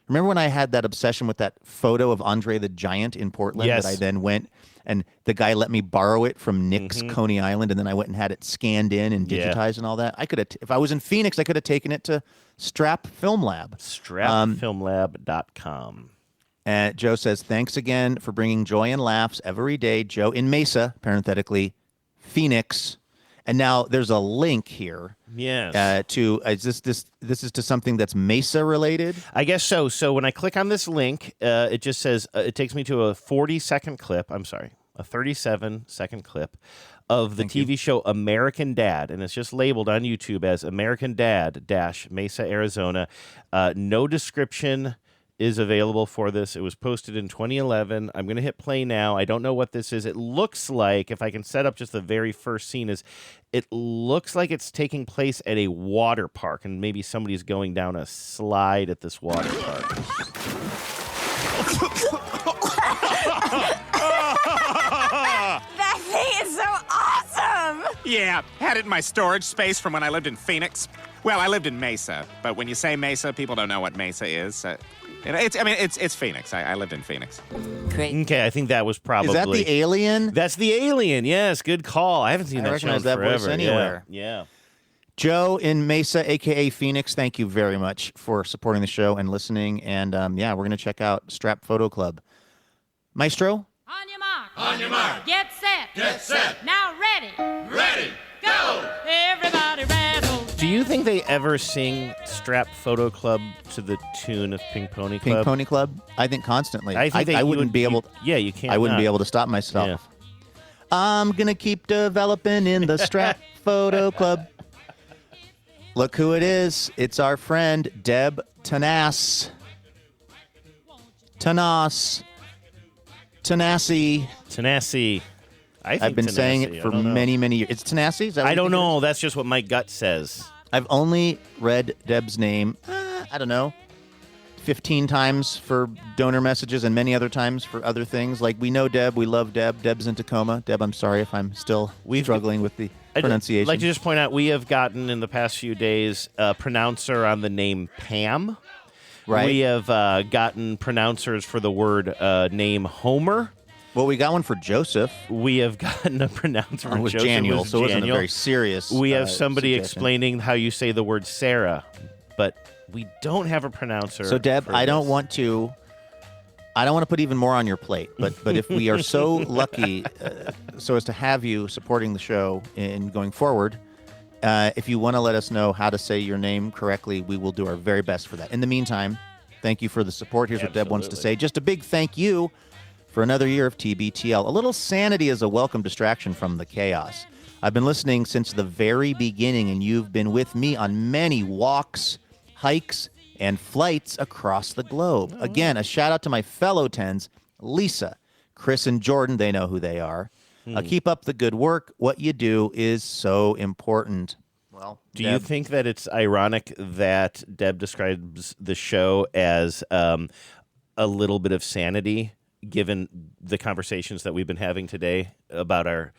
Remember when I had that obsession with that photo of Andre the Giant in Portland that I then went and the guy let me borrow it from Nick's Coney Island, and then I went and had it scanned in and digitized and all that. I could have, if I was in Phoenix, I could have taken it to Strap Film Lab. StrapFilmLab.com. And Joe says, thanks again for bringing joy and laughs every day. Joe in Mesa, parenthetically, Phoenix. And now there's a link here. Yes. To this is to something that's Mesa related? I guess so. So when I click on this link, it just says it takes me to a 40-second clip. I'm sorry, a 37-second clip of the TV show American Dad, and it's just labeled on YouTube as American Dad - Mesa, Arizona. No description is available for this. It was posted in 2011. I'm going to hit play now. I don't know what this is. It looks like, if I can set up just the very first scene, it looks like it's taking place at a water park, and maybe somebody's going down a slide at this water park. That thing is so awesome! Yeah, had it in my storage space from when I lived in Phoenix. Well, I lived in Mesa, but when you say Mesa, people don't know what Mesa is. It's Phoenix. I lived in Phoenix. Great. Okay, I think that was probably... Is that the alien? That's the alien, yes. Good call. I haven't seen that show in that forever. voice anywhere. Yeah. Joe in Mesa, a.k.a. Phoenix, thank you very much for supporting the show and listening. And, we're going to check out Strap Photo Club. Maestro? On your mark. On your mark. Get set. Get set. Now ready. Ready. Go. Everybody rattle. Do you think they ever sing Strap Photo Club to the tune of Pink Pony Club? Pink Pony Club? I think constantly. I think I wouldn't be able... Yeah, you can't. I wouldn't be able to stop myself. Yeah. I'm going to keep developing in the Strap Photo Club. Look who it is. It's our friend, Deb Tanas. Tanas. Tanasi. Tanasi. I've been saying it for many, many years. It's Tanasi? Is that what I don't know. That's just what my gut says. I've only read Deb's name, I don't know, 15 times for donor messages and many other times for other things. Like, we know Deb. We love Deb. Deb's in Tacoma. Deb, I'm sorry if I'm still struggling with the pronunciation. I'd like to just point out, we have gotten in the past few days a pronouncer on the name Pam. Right. We have gotten pronouncers for the word name Homer. Well, we got one for Joseph. We have gotten a pronouncer for it was Joseph. Janiel, so it wasn't a very serious We have somebody suggestion. explaining how you say the word Sarah, but we don't have a pronouncer. So, Deb, I don't want to put even more on your plate, but if we are so lucky so as to have you supporting the show in going forward, if you want to let us know how to say your name correctly, we will do our very best for that. In the meantime, thank you for the support. Here's what Deb wants to say. Just a big thank you for another year of TBTL. A little sanity is a welcome distraction from the chaos. I've been listening since the very beginning, and you've been with me on many walks, hikes, and flights across the globe. Again, a shout out to my fellow tens, Lisa, Chris, and Jordan. They know who they are. Keep up the good work. What you do is so important. Well, do you think that it's ironic that Deb describes the show as a little bit of sanity, given the conversations that we've been having today about our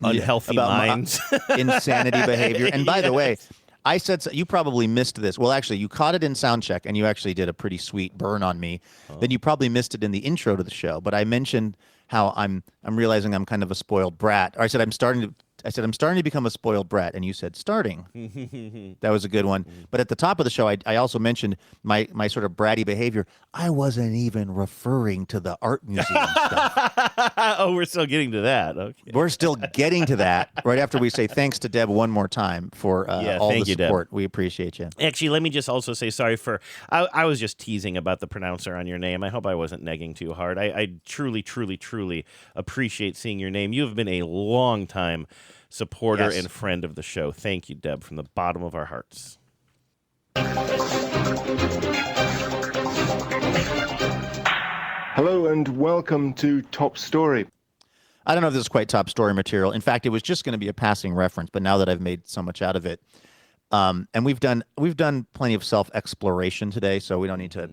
unhealthy minds? Insanity behavior. And by the way, I said you probably missed this. Well, actually, you caught it in sound check, and you actually did a pretty sweet burn on me. Then you probably missed it in the intro to the show. But I mentioned how I'm realizing I'm kind of a spoiled brat. Or I said I'm starting to become a spoiled brat, and you said starting. That was a good one. But at the top of the show, I also mentioned my sort of bratty behavior. I wasn't even referring to the art museum stuff. Oh, we're still getting to that. Okay. We're still getting to that right after we say thanks to Deb one more time for all the support. Deb. We appreciate you. Actually, let me just also say sorry for... I was just teasing about the pronouncer on your name. I hope I wasn't negging too hard. I truly, truly, truly appreciate seeing your name. You have been a long time supporter and friend of the show. Thank you, Deb, from the bottom of our hearts. Hello and welcome to Top Story. I don't know if this is quite top story material. In fact, it was just going to be a passing reference, but now that I've made so much out of it, and we've done plenty of self-exploration today, so we don't need to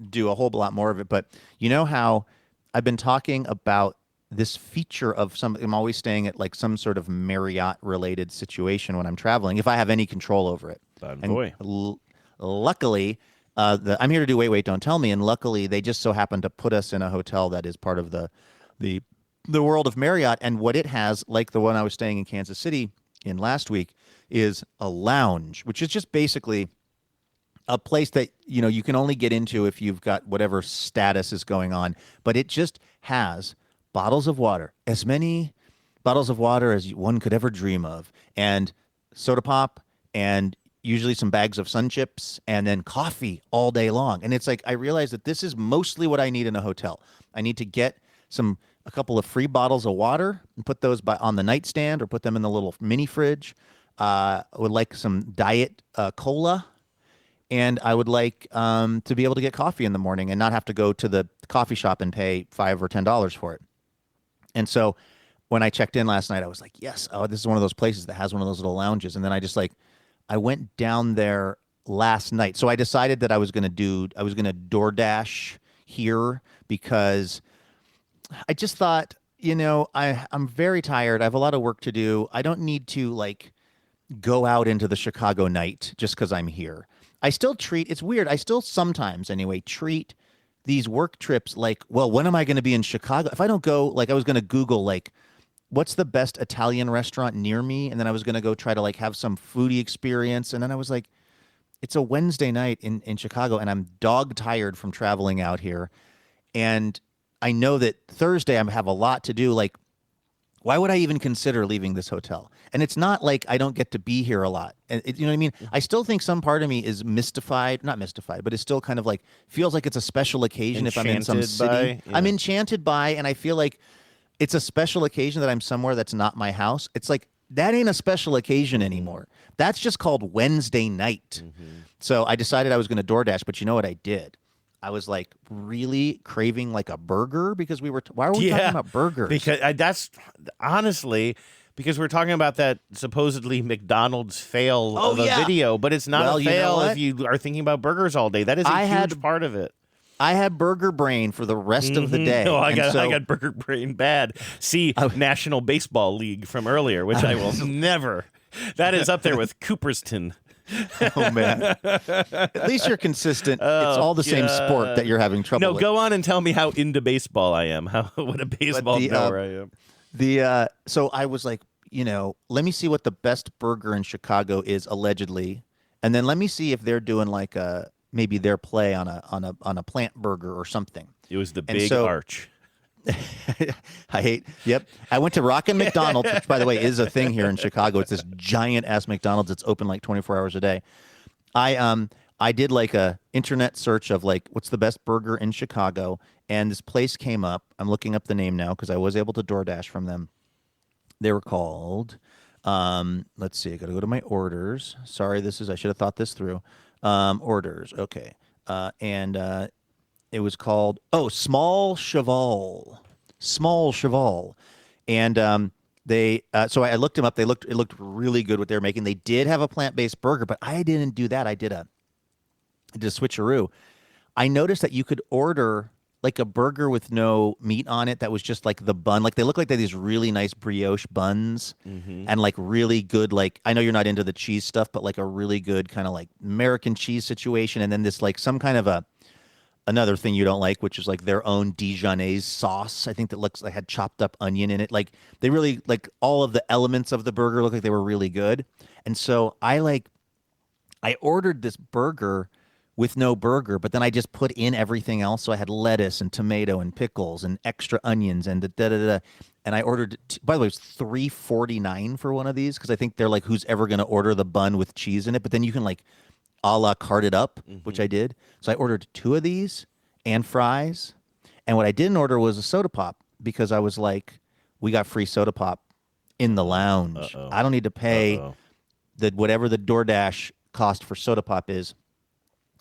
do a whole lot more of it. But you know how I've been talking about this feature of I'm always staying at like some sort of Marriott-related situation when I'm traveling, if I have any control over it. Luckily, I'm here to do Wait, Don't Tell Me, and luckily they just so happen to put us in a hotel that is part of the world of Marriott, and what it has, like the one I was staying in Kansas City in last week, is a lounge, which is just basically a place that you can only get into if you've got whatever status is going on, but it just has bottles of water, as many bottles of water as one could ever dream of, and soda pop, and usually some bags of Sun Chips, and then coffee all day long. And it's like, I realize that this is mostly what I need in a hotel. I need to get a couple of free bottles of water and put those on the nightstand or put them in the little mini fridge. I would like some diet cola, and I would like to be able to get coffee in the morning and not have to go to the coffee shop and pay $5 or $10 for it. And so when I checked in last night, I was like, yes, this is one of those places that has one of those little lounges. And then I went down there last night. So I decided that I was going to DoorDash here because I just thought, I'm very tired. I have a lot of work to do. I don't need to go out into the Chicago night just because I'm here. I still it's weird. I still sometimes anyway treat these work trips when am I going to be in Chicago? If I don't go, I was going to Google what's the best Italian restaurant near me? And then I was going to go try to have some foodie experience. And then I was like, it's a Wednesday night in Chicago, and I'm dog tired from traveling out here. And I know that Thursday I have a lot to do. Why would I even consider leaving this hotel? And it's not like I don't get to be here a lot. And you know what I mean? I still think some part of me is not mystified, but it's still kind of feels like it's a special occasion if I'm in some city. I'm enchanted by, and I feel like it's a special occasion that I'm somewhere that's not my house. It's that ain't a special occasion anymore. That's just called Wednesday night. So I decided I was going to DoorDash, but you know what I did? I was like really craving like a burger because why are we talking about burgers? Because that's honestly because we're talking about that supposedly McDonald's fail of a video, but it's not a fail if you are thinking about burgers all day. That is a huge part of it. I had burger brain for the rest of the day. Oh, I got burger brain bad. See, National Baseball League from earlier, which I will never. That is up there with Cooperstown. Oh, man. At least you're consistent. It's all the same sport that you're having trouble with. No, go on and tell me how into baseball I am. What a baseball knower I am. So I was like, let me see what the best burger in Chicago is allegedly, and then let me see if they're doing like maybe their play on a plant burger or something. It was the Big Arch. Yep. I went to Rockin' McDonald's, which, by the way, is a thing here in Chicago. It's this giant-ass McDonald's. It's open like 24 hours a day. I did like a internet search of like, what's the best burger in Chicago? And this place came up. I'm looking up the name now because I was able to DoorDash from them. They were called, let's see, I got to go to my orders. Sorry, I should have thought this through. Orders, okay. And it was called, Small Cheval. Small Cheval. And so I looked them up. It looked really good what they were making. They did have a plant-based burger, but I didn't do that. I did a switcheroo. I noticed that you could order like a burger with no meat on it that was just like the bun. Like they look like they had these really nice brioche buns and like really good, like, I know you're not into the cheese stuff, but like a really good kind of like American cheese situation. And then this like some kind of another thing you don't like, which is like their own Dijonnaise sauce. I think that looks like had chopped up onion in it. Like they really like all of the elements of the burger look like they were really good. And so I ordered this burger with no burger, but then I just put in everything else. So I had lettuce and tomato and pickles and extra onions and and I ordered. By the way, it was $3.49 for one of these because I think they're like, who's ever going to order the bun with cheese in it? But then you can like a la carte it up, which I did. So I ordered 2 of these and fries. And what I didn't order was a soda pop because I was like, we got free soda pop in the lounge. I don't need to pay whatever the DoorDash cost for soda pop is.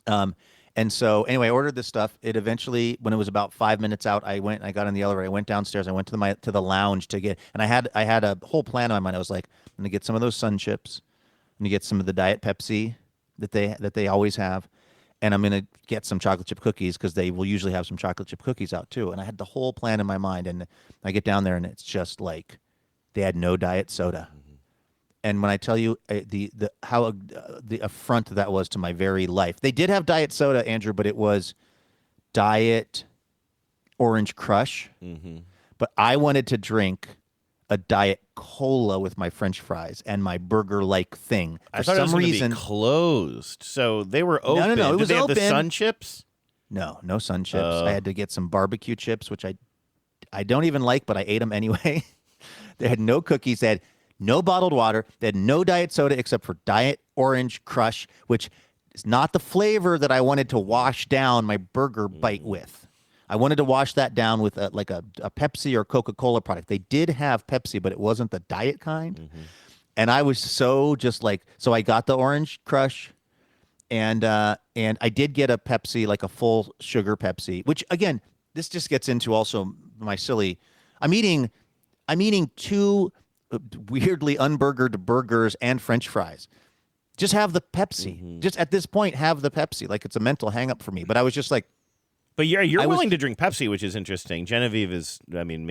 And so anyway, I ordered this stuff. It eventually, when it was about 5 minutes out, I got in the elevator. I went downstairs. I went to the lounge to get, and I had a whole plan on my mind. I was like, I'm gonna get some of those Sun Chips. I'm gonna get some of the Diet Pepsi that they always have, and I'm gonna get some chocolate chip cookies because they will usually have some chocolate chip cookies out too. And I had the whole plan in my mind, and I get down there, and it's just like they had no diet soda. And when I tell you the affront that was to my very life, they did have diet soda, Andrew, but it was Diet Orange Crush. But I wanted to drink a Diet Cola with my French fries and my burger-like thing. For I thought some it was reason, be closed. So they were open. No, it was Did they open. have the Sun Chips? No Sun Chips. I had to get some barbecue chips, which I don't even like, but I ate them anyway. They had no cookies. They had no bottled water. They had no diet soda except for Diet Orange Crush, which is not the flavor that I wanted to wash down my burger bite with. I wanted to wash that down with a Pepsi or Coca-Cola product. They did have Pepsi, but it wasn't the diet kind. And I was so I got the Orange Crush, and I did get a Pepsi, like a full sugar Pepsi, which again, this just gets into also my silly. I'm eating 2 weirdly unburgered burgers and French fries. Just have the Pepsi. Just at this point, have the Pepsi. Like it's a mental hang up for me. But I was just like, but you're willing to drink Pepsi, which is interesting. Genevieve is, I mean,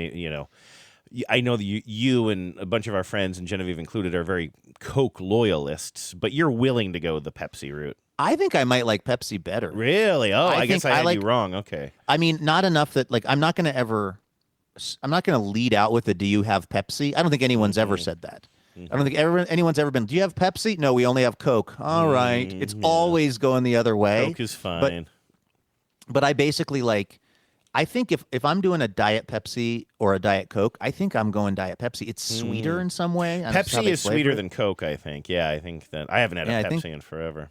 I know that you and a bunch of our friends, and Genevieve included, are very Coke loyalists, but you're willing to go the Pepsi route. I think I might like Pepsi better. Really? Oh, I guess I had you wrong. Okay. I mean, not enough that I'm not going to lead out with do you have Pepsi? I don't think anyone's ever said that. I don't think anyone's ever been, do you have Pepsi? No, we only have Coke. All right. It's always going the other way. Coke is fine. But I basically I think if I'm doing a Diet Pepsi or a Diet Coke, I think I'm going Diet Pepsi. It's sweeter in some way. Pepsi is sweeter than Coke, I think. Yeah, I think that. I haven't had a Pepsi in forever.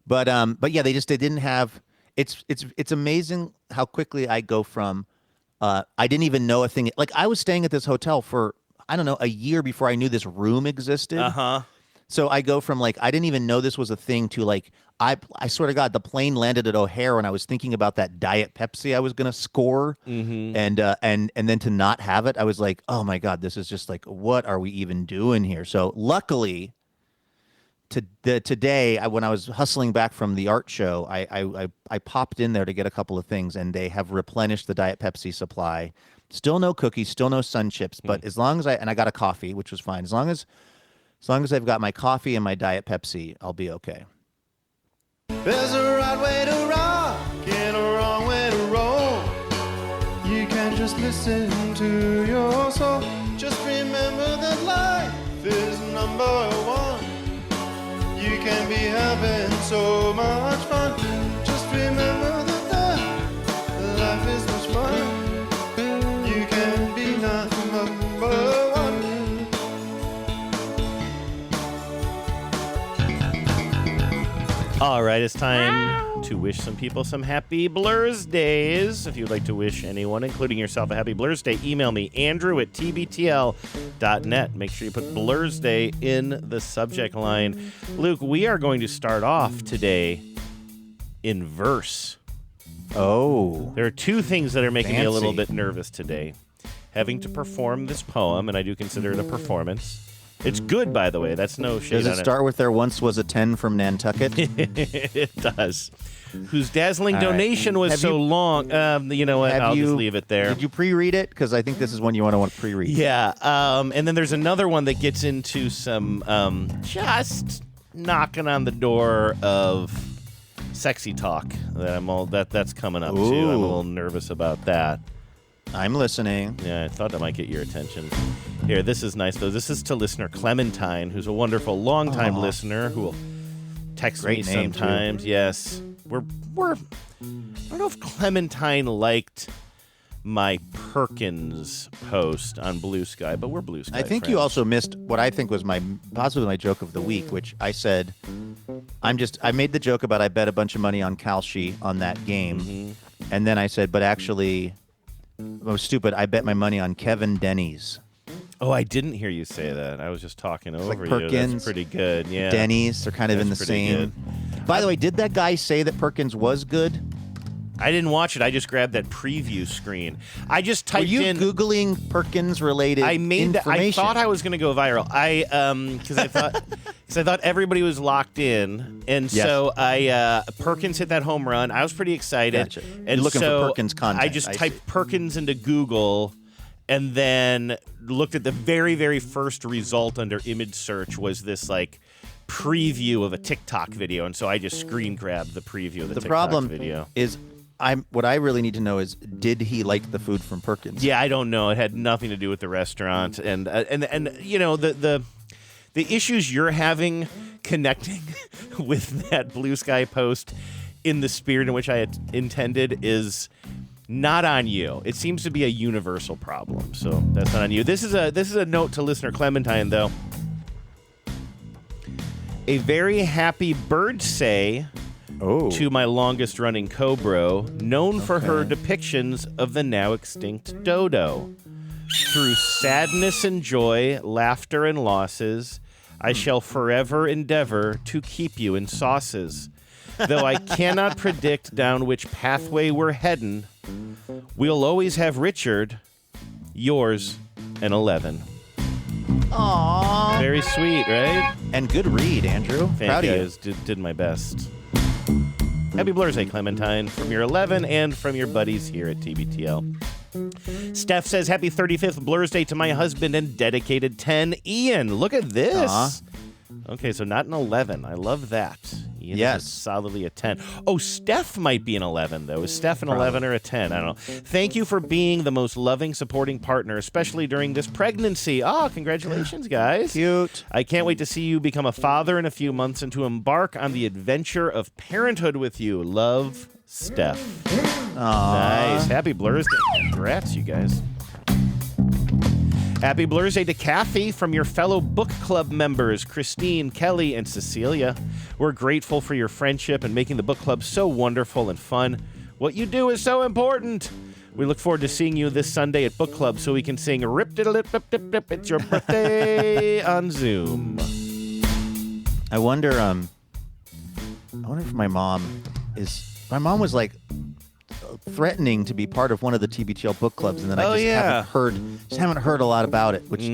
But yeah, they didn't have. It's amazing how quickly I go from. I didn't even know a thing. Like I was staying at this hotel for I don't know a year before I knew this room existed. So I go from like I didn't even know this was a thing to like I swear to God, the plane landed at O'Hare when I was thinking about that Diet Pepsi I was gonna score, and then to not have it, I was like, oh my God, this is just like, what are we even doing here? So luckily, today when I was hustling back from the art show, I popped in there to get a couple of things, and they have replenished the Diet Pepsi supply. Still no cookies, still no Sun Chips, but as long as I got a coffee, which was fine. As long as I've got my coffee and my Diet Pepsi, I'll be okay. There's a right way to rock and a wrong way to roll. You can't just listen to your soul. Just remember that life is number one. You can be having so much fun. Just remember that life is much fun. You can be number one. All right, it's time to wish some people some happy Blursdays. If you'd like to wish anyone, including yourself, a happy Blursday, email me, andrew@tbtl.net. Make sure you put Blursday in the subject line. Luke, we are going to start off today in verse. Oh. There are two things that are making me a little Fancy. bit nervous today. Having to perform this poem, and I do consider it a performance. It's good, by the way. That's no shade on it. Does it start with "There once was a 10 from Nantucket"? It does. Whose dazzling All right. donation was Have so you- long. You know what? I'll just leave it there. Did you pre-read it? Because I think this is one you want to pre-read. Yeah. And then there's another one that gets into some just knocking on the door of sexy talk that's coming up too. I'm a little nervous about that. I'm listening. Yeah, I thought that might get your attention. Here, this is nice though. This is to listener Clementine, who's a wonderful longtime listener who will text Great me name, too. sometimes. Yes, we're. I don't know if Clementine liked my Perkins post on Bluesky, but we're Bluesky. I think friends. you also missed what I think was possibly my joke of the week, which I said, I made the joke about I bet a bunch of money on Kalshi on that game, and then I said, but actually, I was stupid. I bet my money on Kevin Denny's. Oh, I didn't hear you say that. I was just talking over like you. Perkins, That's pretty good. Yeah, Denny's. They're kind of in the That's pretty same. good. By the way, did that guy say that Perkins was good? I didn't watch it. I just grabbed that preview screen. I just typed Were you in Googling Perkins related information? I thought I was going to go viral. Because I thought everybody was locked in, and so Perkins hit that home run. I was pretty excited. Gotcha. And You're looking so for Perkins content. I just I typed see. Perkins into Google, and then looked at the very, very first result under image search was this like preview of a TikTok video, and so I just screen grabbed the preview of the TikTok problem video. is, what I really need to know is, did he like the food from Perkins? Yeah, I don't know. It had nothing to do with the restaurant, and you know the issues you're having connecting with that Bluesky post in the spirit in which I had intended is not on you. It seems to be a universal problem, so that's not on you. This is a note to listener Clementine, though. A very happy birthday to my longest running co-bro, known for her depictions of the now extinct dodo. Through sadness and joy, laughter and losses, I shall forever endeavor to keep you in sauces. Though I cannot predict down which pathway we're heading, we'll always have Richard, yours, and 11. Aww. Very sweet, right? And good read, Andrew. Proud of you. Guys. Did my best. Happy Blursday, Clementine, from your 11 and from your buddies here at TBTL. Steph says, happy 35th Blursday to my husband and dedicated 10, Ian. Look at this. Okay, so not an 11. I love that. Ian is solidly a 10. Oh, Steph might be an 11, though. Is Steph an 11 or a 10? I don't know. Thank you for being the most loving, supporting partner, especially during this pregnancy. Oh, congratulations, guys. Cute. I can't wait to see you become a father in a few months and to embark on the adventure of parenthood with you. Love, Steph. Nice. Happy Blursday. Congrats, you guys. Happy Blursday to Kathy from your fellow book club members, Christine, Kelly, and Cecilia. We're grateful for your friendship and making the book club so wonderful and fun. What you do is so important. We look forward to seeing you this Sunday at book club so we can sing Rip Diddle Lip Rip Dip Rip It's Your Birthday on Zoom. I wonder if my mom was like threatening to be part of one of the TBTL book clubs, and then I just haven't heard a lot about it, which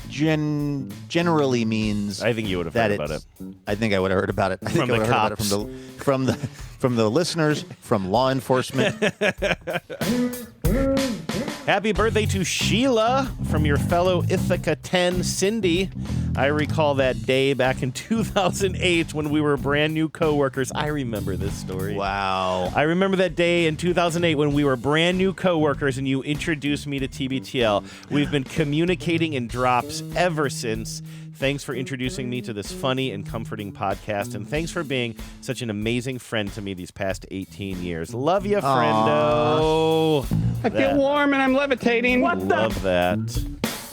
generally means I think you would have heard about it. I think I would have heard about it. I think From I the would have heard about it from the listeners, from law enforcement. Happy birthday to Sheila from your fellow Ithaca 10, Cindy. I recall that day back in 2008 when we were brand new coworkers. I remember this story. Wow. I remember that day in 2008 when we were brand new coworkers and you introduced me to TBTL. We've been communicating in drops ever since. Thanks for introducing me to this funny and comforting podcast, and thanks for being such an amazing friend to me these past 18 years. Love you, friendo. I feel warm and I'm levitating. Love that.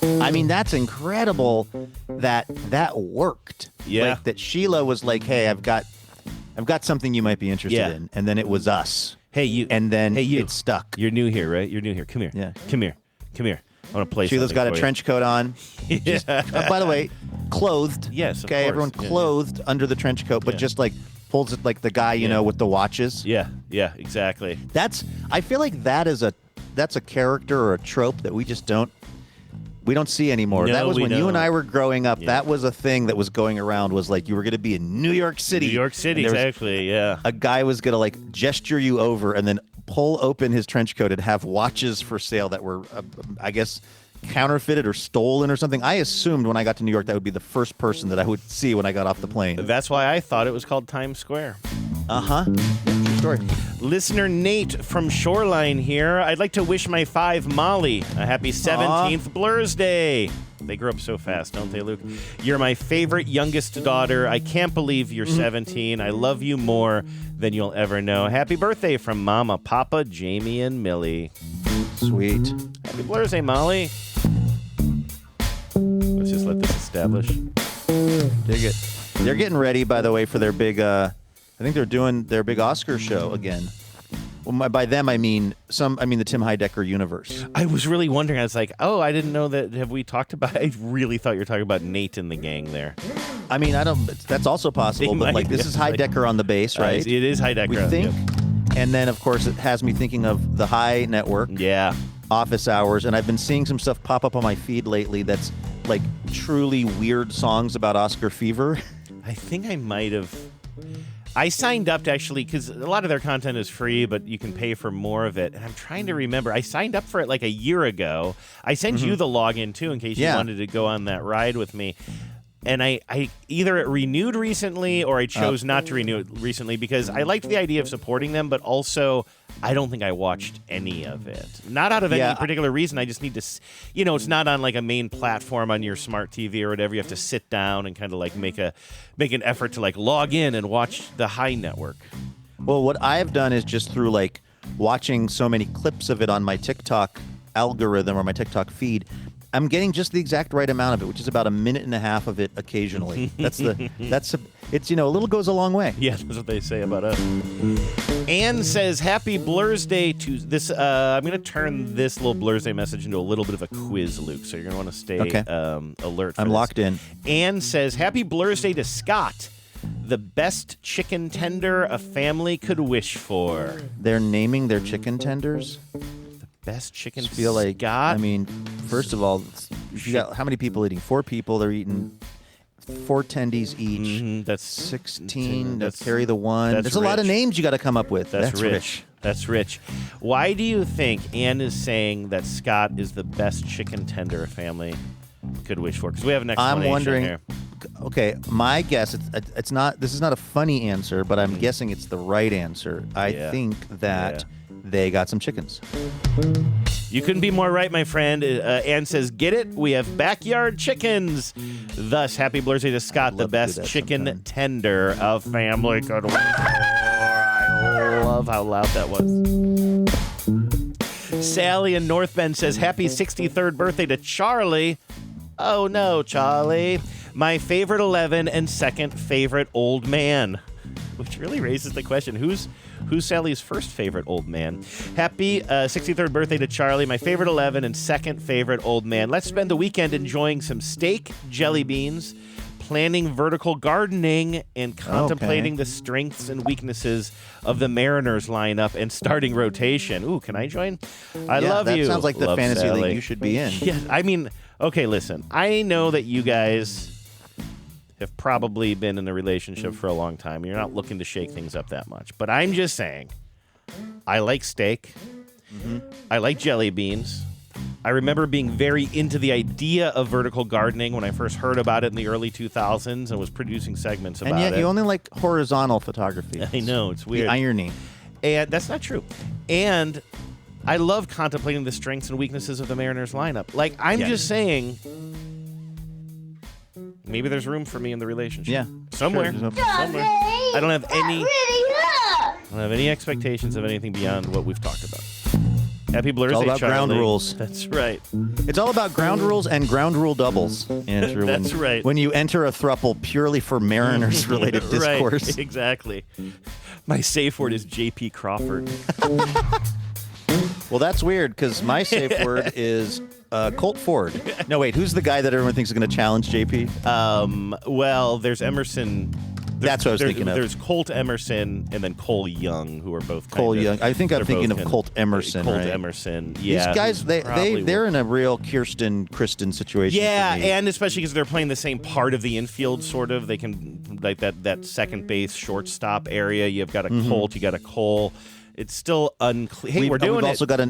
I mean, that's incredible that worked. Yeah. Like, that Sheila was like, "Hey, I've got something you might be interested in," and then it was us. Hey, you. And then you. it stuck. You're new here, right? You're new here. Come here. Yeah. Come here. I want to play Sheila's something got for a you. trench coat on. Just, by the way, clothed. Yes, of okay, course. everyone Yeah, clothed under the trench coat, but just like pulls it like the guy, you know, with the watches. Yeah, exactly. I feel like that's a character or a trope that we don't see anymore. No, that was we when you and don't. I were growing up. Yeah. That was a thing that was going around, was like you were going to be in New York City. New York City, and there was exactly, yeah. A guy was going to like gesture you over and then pull open his trench coat and have watches for sale that were, I guess, counterfeited or stolen or something. I assumed when I got to New York that would be the first person that I would see when I got off the plane. That's why I thought it was called Times Square. True story. Listener Nate from Shoreline here. I'd like to wish my 5 Molly a happy 17th Blursday. They grew up so fast, don't they, Luke? You're my favorite youngest daughter. I can't believe you're 17. I love you more than you'll ever know. Happy birthday from Mama, Papa, Jamie, and Millie. Sweet. Happy Blursday, Molly. Let's just let this establish. Dig it. They're getting ready, by the way, for their big, I think they're doing their big Oscar show again. Well, by them, I mean the Tim Heidecker universe. I was really wondering. I was like, oh, I didn't know that. Have we talked about I really thought you were talking about Nate and the gang there. I mean, that's also possible, but like this is Heidecker on the bass, right? It is Heidecker. We think. And then, of course, it has me thinking of the High Network. Yeah. Office Hours. And I've been seeing some stuff pop up on my feed lately that's like truly weird songs about Oscar fever. I think I might have. I signed up to actually, because a lot of their content is free, but you can pay for more of it. And I'm trying to remember. I signed up for it like a year ago. I sent you the login, too, in case you wanted to go on that ride with me. And I either it renewed recently or I chose not to renew it recently because I liked the idea of supporting them, but also I don't think I watched any of it. Not out of any particular reason. I just need to, it's not on like a main platform on your smart TV or whatever. You have to sit down and kind of like make an effort to like log in and watch the High Network. Well, what I've done is just through like watching so many clips of it on my TikTok algorithm or my TikTok feed, I'm getting just the exact right amount of it, which is about a minute and a half of it occasionally. It's a little goes a long way. Yeah, that's what they say about us. Anne says, happy Blursday to this. I'm going to turn this little Blursday message into a little bit of a quiz, Luke, so you're going to want to stay alert for I'm this. locked in. Anne says, happy Blursday to Scott, the best chicken tender a family could wish for. They're naming their chicken tenders? Best chicken feel like Scott? I mean, first of all, you got how many people eating? 4 people. They're eating 4 tendies each. That's 16. That's carry the one. That's There's a lot of rich. names you got to come up with. That's rich. That's rich. Why do you think Anne is saying that Scott is the best chicken tender a family could wish for? Because we have an explanation I'm wondering. here. Okay, my guess it's not. This is not a funny answer, but I'm guessing it's the right answer. I think that they got some chickens. You couldn't be more right, my friend. Ann says, get it? We have backyard chickens. Thus, happy Blursday to Scott, the best chicken tender a family could wish for. I love how loud that was. Sally in North Bend says, happy 63rd birthday to Charlie. Oh, no, Charlie. My favorite 11 and second favorite old man. Which really raises the question, who's Sally's first favorite old man? Happy 63rd birthday to Charlie, my favorite 11 and second favorite old man. Let's spend the weekend enjoying some steak, jelly beans, planning vertical gardening and contemplating the strengths and weaknesses of the Mariners lineup and starting rotation. Ooh, can I join? I love that you. Sounds like the Love fantasy Sally. league you should be in. Yeah, I mean, okay, listen. I know that you guys have probably been in a relationship for a long time. You're not looking to shake things up that much. But I'm just saying, I like steak. I like jelly beans. I remember being very into the idea of vertical gardening when I first heard about it in the early 2000s and was producing segments about it. And yet you only like horizontal photography. I know, it's weird. The irony. And that's not true. And I love contemplating the strengths and weaknesses of the Mariners lineup. Like, I'm just saying, maybe there's room for me in the relationship. Yeah. Somewhere. Sure. Somewhere. I don't have any expectations of anything beyond what we've talked about. Happy Blursdays, It's all about Charlie. ground rules. That's right. It's all about ground rules and ground rule doubles, Andrew. That's right. When you enter a thruple purely for Mariners-related discourse. Right, exactly. My safe word is J.P. Crawford. Well, that's weird, because my safe word is Colt Ford. No, wait, who's the guy that everyone thinks is going to challenge JP? Well, there's Emerson. That's what I was thinking of. There's Colt Emerson and then Cole Young, who are both Cole Young. I think I'm thinking of Colt Emerson. Colt right? Emerson, yeah. These guys, they're in a real Kristen situation. Yeah, for me. and especially because they're playing the same part of the infield, sort of. They can, like that second base, shortstop area. You've got a Colt, you got a Cole. It's still unclear. Hey, we're doing we've it. also got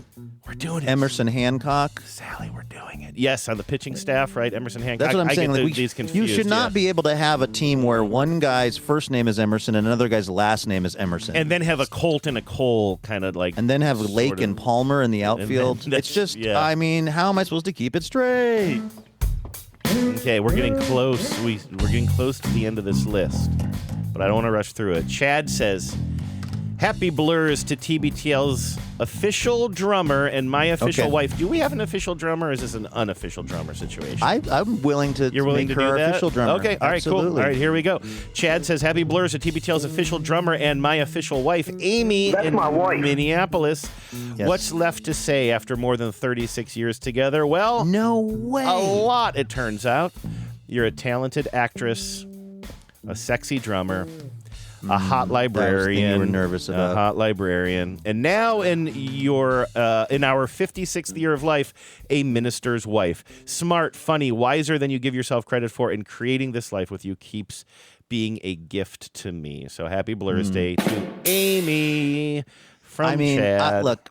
We're doing it. Emerson Hancock. Sally, we're doing it. Yes, on the pitching staff, right? Emerson Hancock. That's what I'm saying. I get Like, these confused. you should not yeah. be able to have a team where one guy's first name is Emerson and another guy's last name is Emerson. And then have a Colt and a Cole kind of like. And then have Lake of, and Palmer in the outfield. It's just, I mean, how am I supposed to keep it straight? Okay, we're getting close. We're getting close to the end of this list, but I don't want to rush through it. Chad says, "Happy Blurs to TBTL's official drummer and my official wife." Do we have an official drummer, or is this an unofficial drummer situation? I'm willing to You're willing make to her do our that? official drummer. Okay, all right, Absolutely. cool. All right, here we go. Chad says, "Happy Blurs to TBTL's official drummer and my official wife, Amy, in Minneapolis." Yes. What's left to say after more than 36 years together? Well, no way. A lot, it turns out. You're a talented actress, a sexy drummer, a hot librarian. You were nervous about. A hot librarian. And now in your in our 56th year of life, a minister's wife. Smart, funny, wiser than you give yourself credit for, and creating this life with you keeps being a gift to me. So happy Blurs Day to Amy from Chad. Look,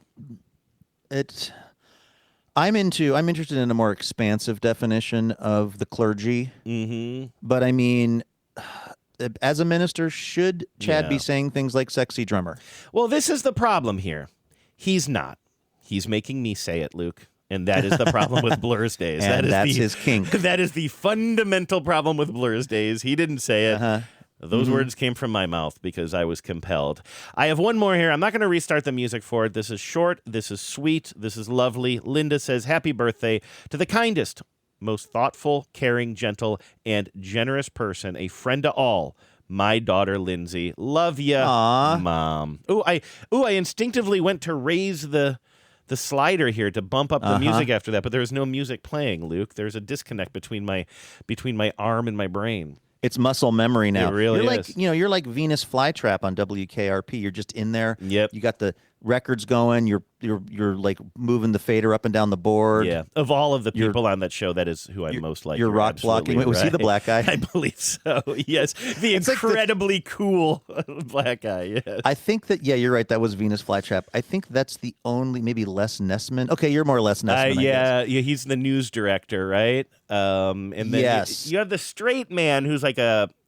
I'm interested in a more expansive definition of the clergy. Mm-hmm. But I mean, as a minister, should Chad be saying things like sexy drummer? Well, this is the problem here. He's not. He's making me say it, Luke. And that is the problem with Blursdays. And that's his kink. That is the fundamental problem with Blursdays. He didn't say it. Those words came from my mouth because I was compelled. I have one more here. I'm not going to restart the music for it. This is short. This is sweet. This is lovely. Linda says, "Happy birthday to the kindest, most thoughtful, caring, gentle, and generous person, a friend to all, my daughter Lindsay. Love ya, Mom." Ooh, I instinctively went to raise the slider here to bump up the music after that, but there's no music playing, Luke. There's a disconnect between my arm and my brain. It's muscle memory now. It really you're is. Like, you're like Venus Flytrap on WKRP. You're just in there. Yep. You got the records going. You're like moving the fader up and down the board. Yeah. Of all of the people on that show, that is who I'm most like. You're rock blocking. Wait, was he the black guy? I believe so. Yes. The incredibly cool black guy. Yes. I think that, you're right. That was Venus Flytrap. I think that's the only, maybe Les Nessman. Okay, you're more Les Nessman. Yeah, he's the news director, right? And then you have the straight man who's like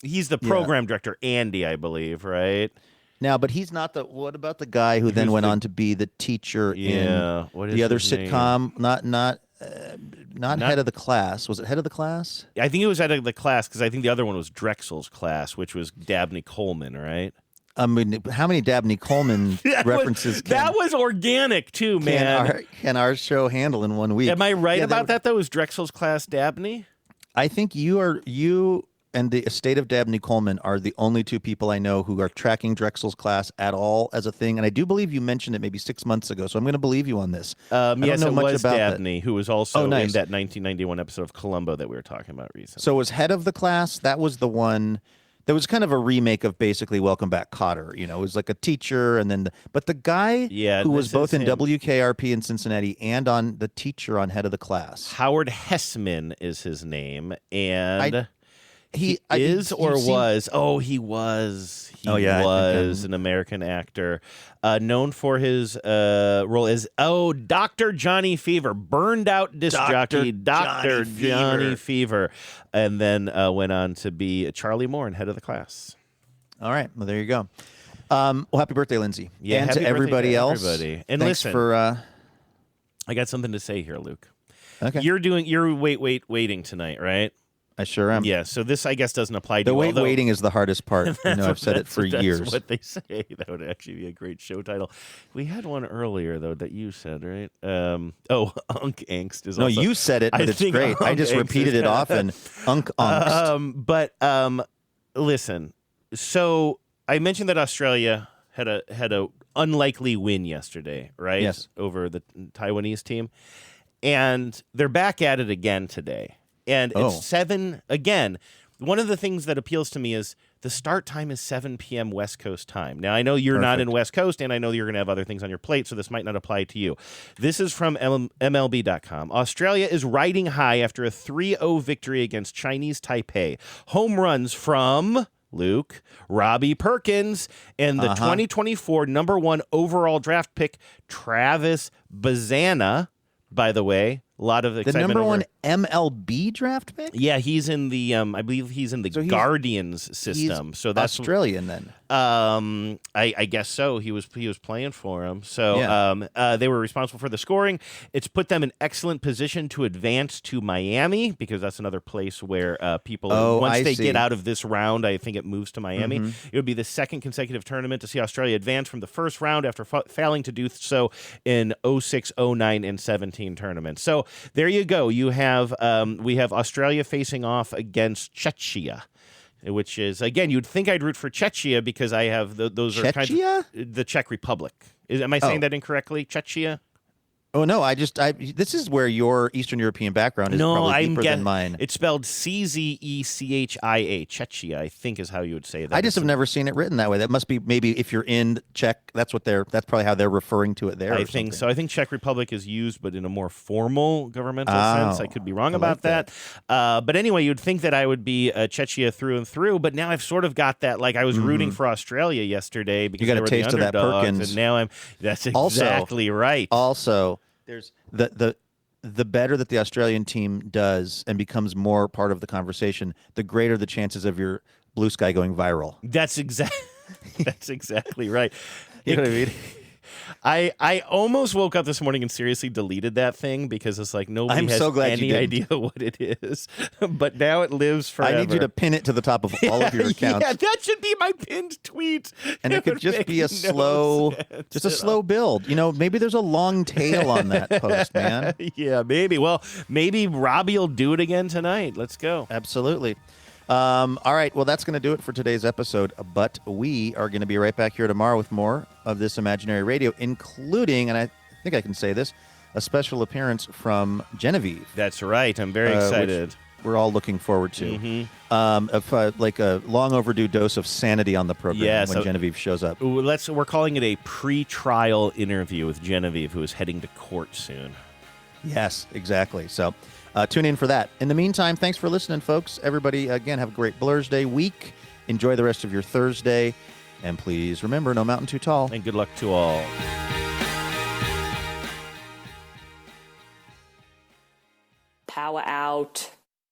he's the program director, Andy, I believe, right? Now, but he's not what about the guy who then went on to be the teacher in the other sitcom? Not Head of the Class. Was it Head of the Class? I think it was Head of the Class because I think the other one was Drexel's Class, which was Dabney Coleman, right? I mean, how many Dabney Coleman references that was organic, too, man. Can our show handle in 1 week? Am I right about that, though? Is Drexel's Class Dabney? I think you and the estate of Dabney Coleman are the only two people I know who are tracking Drexel's class at all as a thing. And I do believe you mentioned it maybe 6 months ago, so I'm going to believe you on this. I don't yes, know it much was about Dabney, who was also nice. in that 1991 episode of Columbo that we were talking about recently. So was head of the class. That was the one. There was kind of a remake of basically Welcome Back, Kotter. You know, it was like a teacher, and then but the guy who was both in WKRP in Cincinnati and on the teacher on head of the class. Howard Hessman is his name, and he was. Oh, he was. He was an American actor, known for his role as Dr. Johnny Fever, burned out disc jockey, Dr. Johnny Fever, and then went on to be Charlie Moore in head of the class. All right, well there you go. Well, happy birthday, Lindsay, Yeah, and to everybody else. And thanks listen, for. I got something to say here, Luke. Okay, you're waiting tonight, right? I sure am. Yeah, so this, I guess, doesn't apply to you. Waiting is the hardest part. I've said it for years. That's what they say. That would actually be a great show title. We had one earlier, though, that you said, right? Unc Angst is also... No, you said it, but it's great. I just repeated it often. Unc Angst. Listen, so I mentioned that Australia had a unlikely win yesterday, right? Yes. Over the Taiwanese team. And they're back at it again today. And it's 7 again. One of the things that appeals to me is the start time is 7 p.m. West Coast time. Now, I know you're not in West Coast, and I know you're going to have other things on your plate, so this might not apply to you. This is from MLB.com. Australia is riding high after a 3-0 victory against Chinese Taipei. Home runs from... Luke, Robbie Perkins, and the 2024 number 1 overall draft pick, Travis Bazana, by the way. A lot of excitement. The number 1 MLB draft pick? Yeah, he's in the I believe he's in the Guardians system. So that's Australian then. I guess so. He was playing for him. So they were responsible for the scoring. It's put them in excellent position to advance to Miami, because that's another place where people once they get out of this round, I think it moves to Miami. It would be the second consecutive tournament to see Australia advance from the first round after failing to do so in 06, 09, and 17 tournaments. So there you go. You have we have Australia facing off against Czechia, which is, again, you'd think I'd root for Czechia because I have those are kind of the Czech Republic. Am I saying that incorrectly? Czechia? Oh, no, this is where your Eastern European background is probably deeper than mine. It's spelled Czechia, Czechia, I think is how you would say that. I just have never seen it written that way. That must be, maybe if you're in Czech, that's probably how they're referring to it there. I think so. I think Czech Republic is used, but in a more formal governmental sense. I could be wrong about that. But anyway, you'd think that I would be Czechia through and through, but now I've sort of got that, like I was rooting for Australia yesterday because you got they were a taste the of that underdogs, Perkins. and now that's exactly right. Also, there's the better that the Australian team does and becomes more part of the conversation, the greater the chances of your Bluesky going viral. That's exactly right. You know what I mean? I almost woke up this morning and seriously deleted that thing because it's like nobody has any idea what it is. But now it lives forever. I need you to pin it to the top of all of your accounts. Yeah, that should be my pinned tweet. And it could just be a slow build. You know, maybe there's a long tail on that post, man. Yeah, maybe. Well, maybe Robbie will do it again tonight. Let's go. Absolutely. All right, well, that's going to do it for today's episode, but we are going to be right back here tomorrow with more of this Imaginary Radio, including, and I think I can say this, a special appearance from Genevieve. That's right. I'm very excited. Which we're all looking forward to. Like a long overdue dose of sanity on the program when Genevieve shows up. We're calling it a pre-trial interview with Genevieve, who is heading to court soon. Yes, exactly. So tune in for that. In the meantime, thanks for listening, folks. Everybody, again, have a great Blursday week. Enjoy the rest of your Thursday. And please remember, no mountain too tall. And good luck to all. Power out.